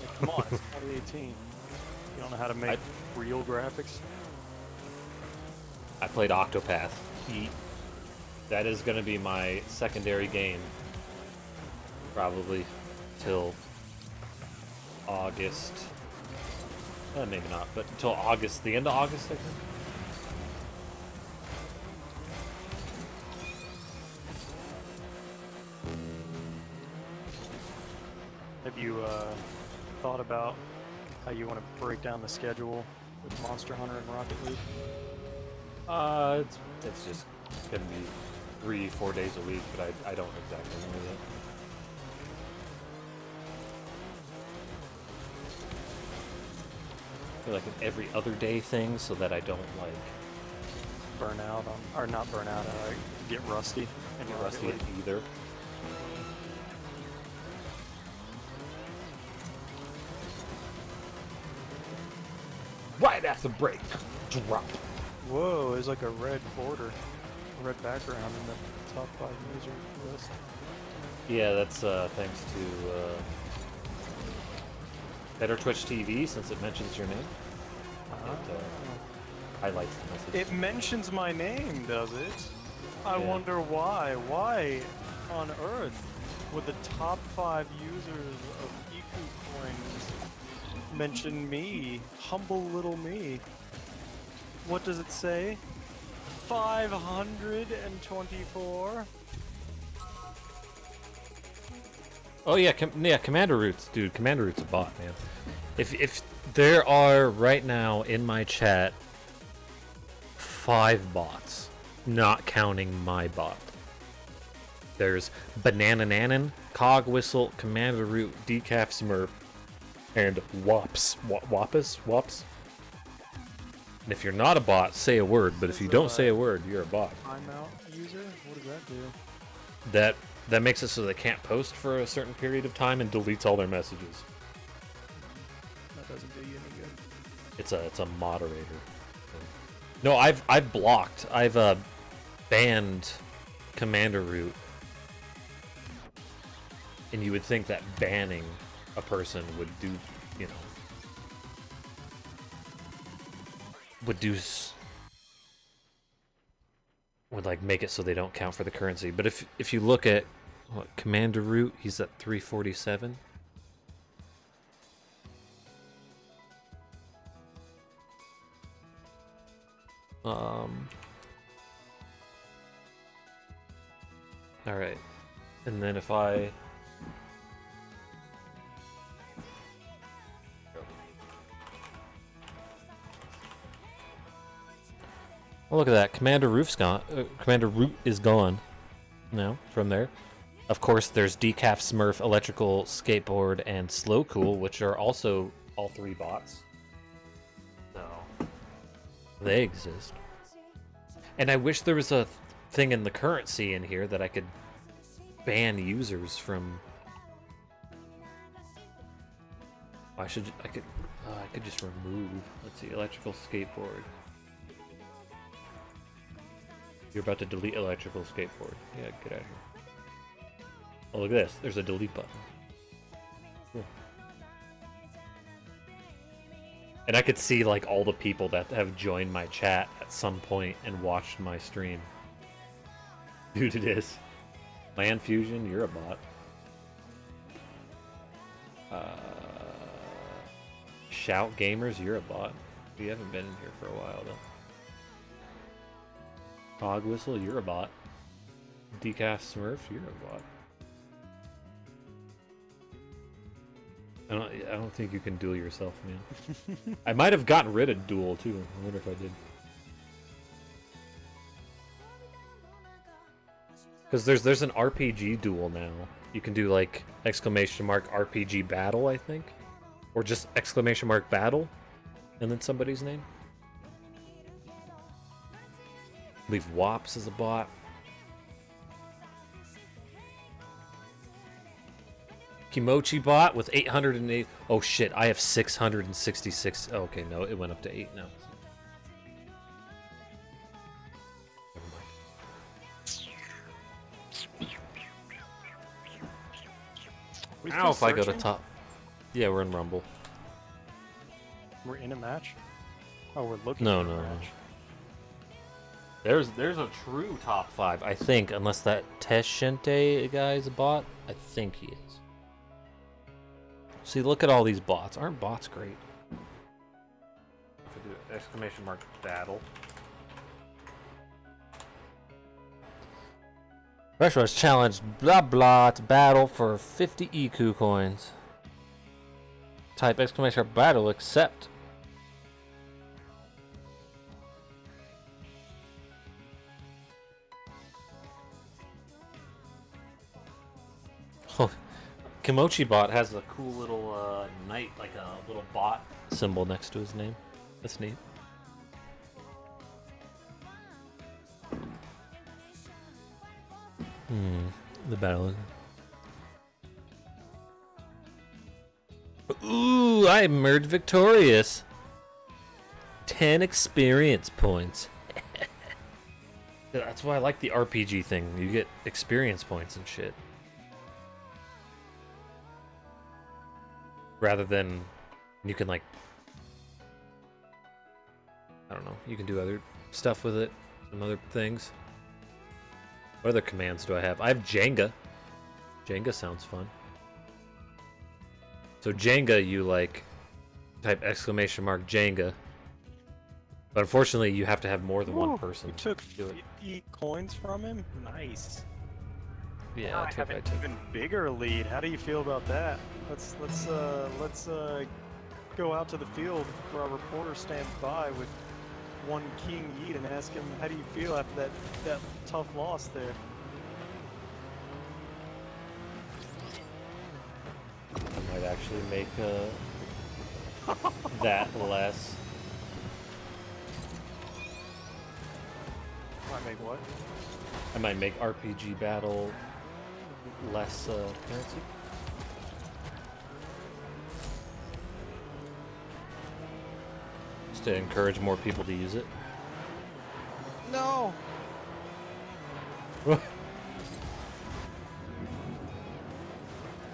Like, come on, it's 2018. You don't know how to make real graphics? I played Octopath. That is going to be my secondary game. Probably till August. Maybe not, but until August, the end of August, I think. Have you thought about how you want to break down the schedule with Monster Hunter and Rocket League? It's just gonna be 3-4 days a week, but I don't exactly know yet. I feel like an every other day thing, so that I don't like Burn out on, or not burn out, get rusty and get Rocket rusty League. at either. Right after break, drop. Whoa, there's like a red border, a red background in the top 5 user list. Yeah, that's thanks to Better Twitch TV, since it mentions your name. It highlights the message. It mentions my name, does it? I Yeah. wonder why. Why on earth? Would the top 5 users of Iku coins mention me? Humble little me. What does it say? 524? Oh yeah, Commander Roots, dude. Commander Roots a bot, man. If there are right now in my chat 5 bots, not counting my bot. There's Banana Nanan, Cog Whistle, Commander Root, Decaf Smurf, and Wops. Wops? And if you're not a bot, say a word, but if you don't say a word, you're a bot. Timeout user? What does that do? That makes it so they can't post for a certain period of time and deletes all their messages. That doesn't do you any good. It's a moderator. No, I've blocked. I've banned Commander Root. And you would think that banning a person would do, you know, would like make it so they don't count for the currency. But if you look at what Commander Root, he's at 347. All right, and then if I well, look at that. Commander Root's gone. Commander Root is gone now from there. Of course, there's Decaf Smurf, Electrical Skateboard, and Slow Cool, which are also all 3 bots. So they exist. And I wish there was a thing in the currency in here that I could ban users from. I could just remove. Let's see, Electrical Skateboard. You're about to delete Electrical Skateboard. Yeah, get out of here. Oh, look at this. There's a delete button. Cool. And I could see like all the people that have joined my chat at some point and watched my stream. Dude, it is. Land Fusion, you're a bot. Shout Gamers, you're a bot. You haven't been in here for a while though. Cog Whistle, you're a bot. Decaf Smurf, you're a bot. I don't think you can duel yourself, man. I might have gotten rid of duel too. I wonder if I did. Because there's an RPG duel now. You can do like exclamation mark RPG battle, I think, or just exclamation mark battle, and then somebody's name. I believe Wops is a bot. Kimochi bot with 808. Oh shit, I have 666. Oh, okay, no, it went up to 8 now. Never mind. Ow, if I go to top. Yeah, we're in Rumble. We're in a match? Oh, we're looking No, for no, a no. match. There's a true top 5, I think, unless that Teshente guy is a bot. I think he is. See, look at all these bots. Aren't bots great? If I do exclamation mark battle. Rush Rush challenge blah blah to battle for 50 EQ coins. Type exclamation mark battle accept. Kimochi bot has a cool little knight, like a little bot symbol next to his name. That's neat. The battle. Ooh, I emerged victorious. 10 experience points. That's why I like the RPG thing. You get experience points and shit. Rather than you can like, I don't know, you can do other stuff with it, some other things. What other commands do I have? I have Jenga. Jenga sounds fun. So Jenga, you like type exclamation mark Jenga. But unfortunately, you have to have more than one person. You took do it. 50 coins from him? Nice. Yeah, Now I I have took. an even bigger lead. How do you feel about that? Let's go out to the field where our reporter stands by with one King Yeet and ask him, how do you feel after that tough loss there? I might actually make that less. Might make what? I might make RPG Battle less currency. Just to encourage more people to use it. No!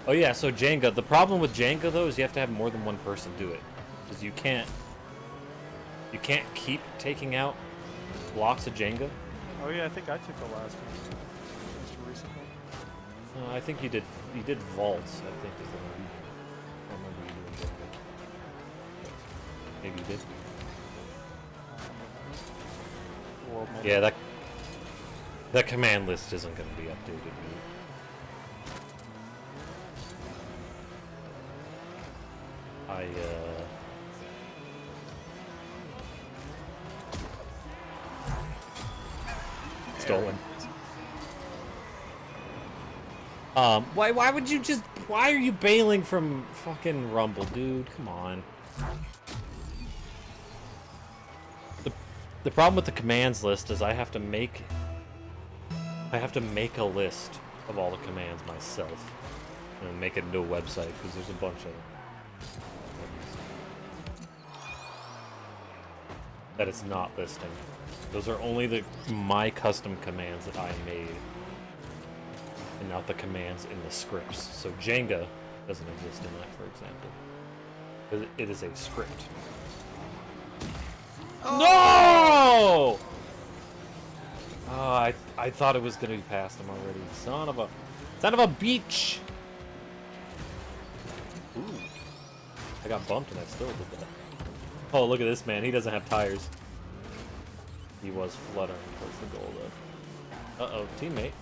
Oh yeah, so Jenga. The problem with Jenga though is you have to have more than one person do it, because you can't keep taking out blocks of Jenga. Oh yeah, I think I took the last one. Just recently. I think you did vaults. I think is the one. I don't remember you doing Jenga. Maybe you did. World mode. Yeah, that command list isn't going to be updated. Dude. Stolen. Why would you just? Why are you bailing from fucking Rumble, dude? Come on. The problem with the commands list is I have to make a list of all the commands myself and make it into a website because there's a bunch of them that it's not listing. Those are only my custom commands that I made, and not the commands in the scripts. So Jenga doesn't exist in that, for example. It is a script. Oh! No! Oh, I thought it was gonna be past him already. Son of a beach! Ooh. I got bumped and I still did that. Oh, look at this man. He doesn't have tires. He was fluttering towards the goal, though. Uh-oh, teammate.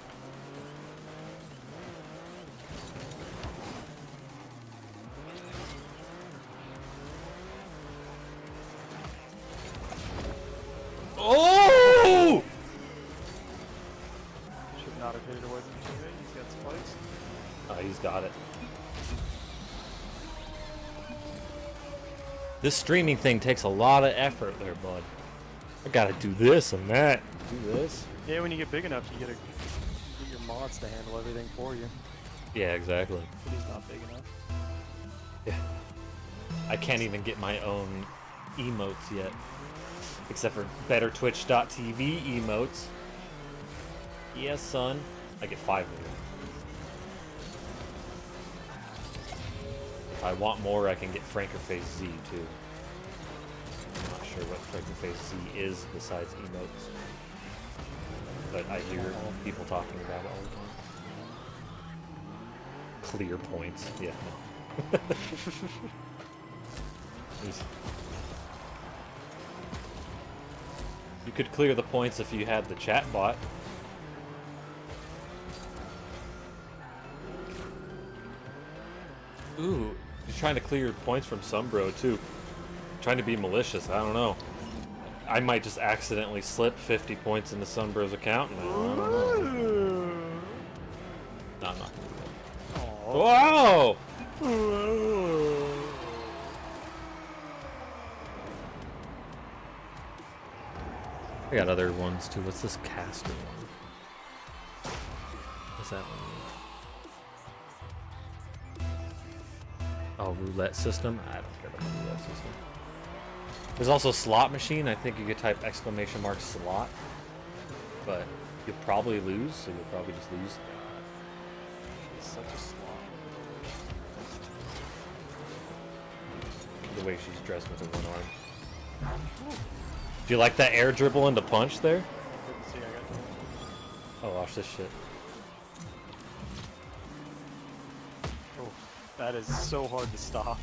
Oh! Should not have hit it away from teammate. He's got spikes. Oh, he's got it. This streaming thing takes a lot of effort there, bud. I gotta do this and that. Do this. Yeah, when you get big enough, you get your mods to handle everything for you. Yeah, exactly. But he's not big enough. Yeah. I can't even get my own emotes yet. Except for BetterTwitch.tv emotes. Yes, son. I get 5 of them. If I want more, I can get Frankerface Z too. I'm not sure what Frankerface Z is besides emotes. But I hear people talking about it all the time. Clear points. Yeah, no. You could clear the points if you had the chat bot. Ooh, he's trying to clear points from Sumbro too. Trying to be malicious, I don't know. I might just accidentally slip 50 points into Sunbro's account. And I don't know. No, I'm not gonna do that. Whoa! I got other ones too. What's this caster one? What's that one? Oh, roulette system? I don't care about the roulette system. There's also slot machine. I think you could type exclamation mark slot. But you'll probably lose, so you'll probably just lose. He's such a slot. The way she's dressed with her one arm. Do you like that air dribble into punch there? Didn't see I got Oh, watch this shit. That is so hard to stop.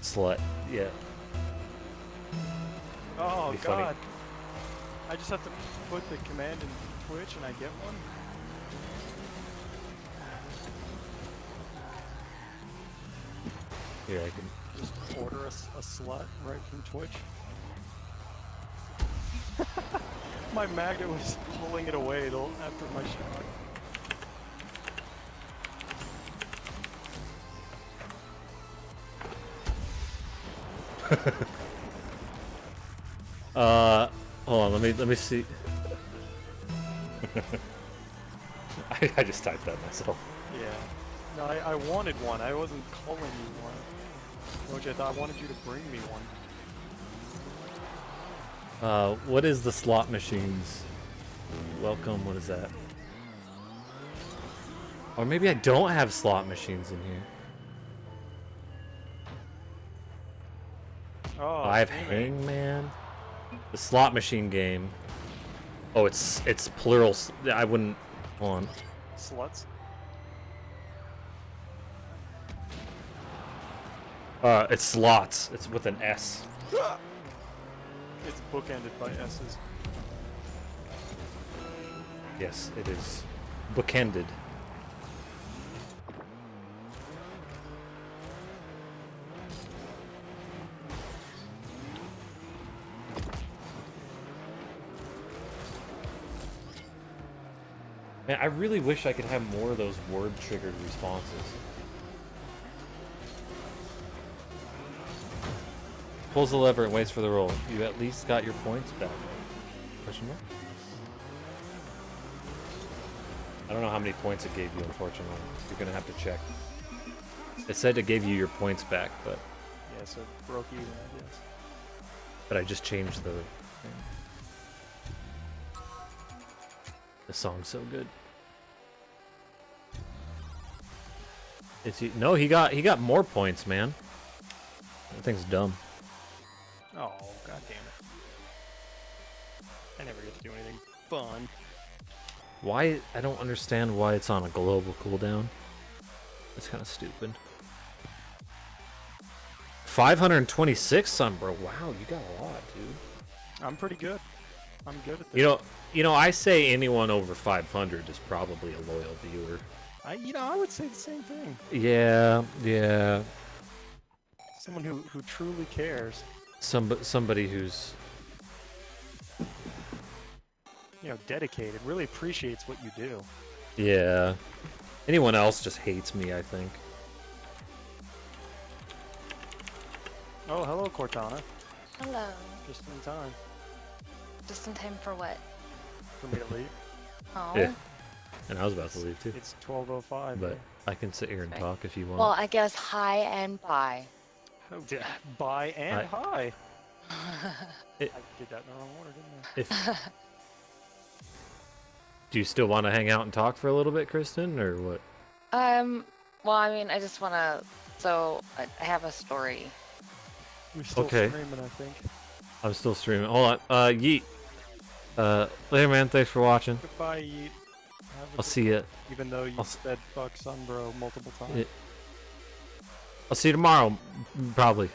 Slut. Yeah. Oh Be funny. god. I just have to put the command in Twitch and I get one? Here, I can. Just order a slut right from Twitch? My magnet was pulling it away after my shot. Hold on, let me see. I just typed that myself. Yeah. No, I wanted one. I wasn't calling you one. Which I thought I wanted you to bring me one. What is the slot machines? Welcome, what is that? Or maybe I don't have slot machines in here. Oh, I have damn it. Hangman. The slot machine game. Oh, it's plural. I wouldn't. Hold on. Sluts? It's slots. It's with an S. It's bookended by S's. Yes, it is. Bookended. Man, I really wish I could have more of those word-triggered responses. Pulls the lever and waits for the roll. You at least got your points back. Question mark? I don't know how many points it gave you, unfortunately. You're gonna have to check. It said it gave you your points back, but Yeah, so it broke even, I guess. I just changed the thing. The song's so good. Is he? No, he got more points, man. That thing's dumb. Oh, god damn it. I never get to do anything fun. Why? I don't understand why it's on a global cooldown. That's kind of stupid. 526, son, bro. Wow, you got a lot, dude. I'm pretty good. I'm good at this. You know, I say anyone over 500 is probably a loyal viewer. I would say the same thing. Yeah. Someone who truly cares. Somebody who's Dedicated, really appreciates what you do. yeah. Anyone else just hates me, I think. Oh, hello, Cortana. Hello. Just in time Just in time for what? for me to leave. Oh. Yeah. And I was about to leave too. It's 12:05. But I can sit here and Right. talk if you want. Well, I guess hi and bye. Bye and hi. It- I did that in the wrong order, didn't I? If do you still want to hang out and talk for a little bit, Kristen, or what? Well, I mean, I just want to. So, I have a story. We're still Okay. streaming, I think. I'm still streaming. Hold on. Yeet. Later, man. Thanks for watching. Goodbye, Yeet. Have a I'll good- see you. Even though you I'll s- said fuck Sunbro multiple times. Yeah. I'll see you tomorrow, probably.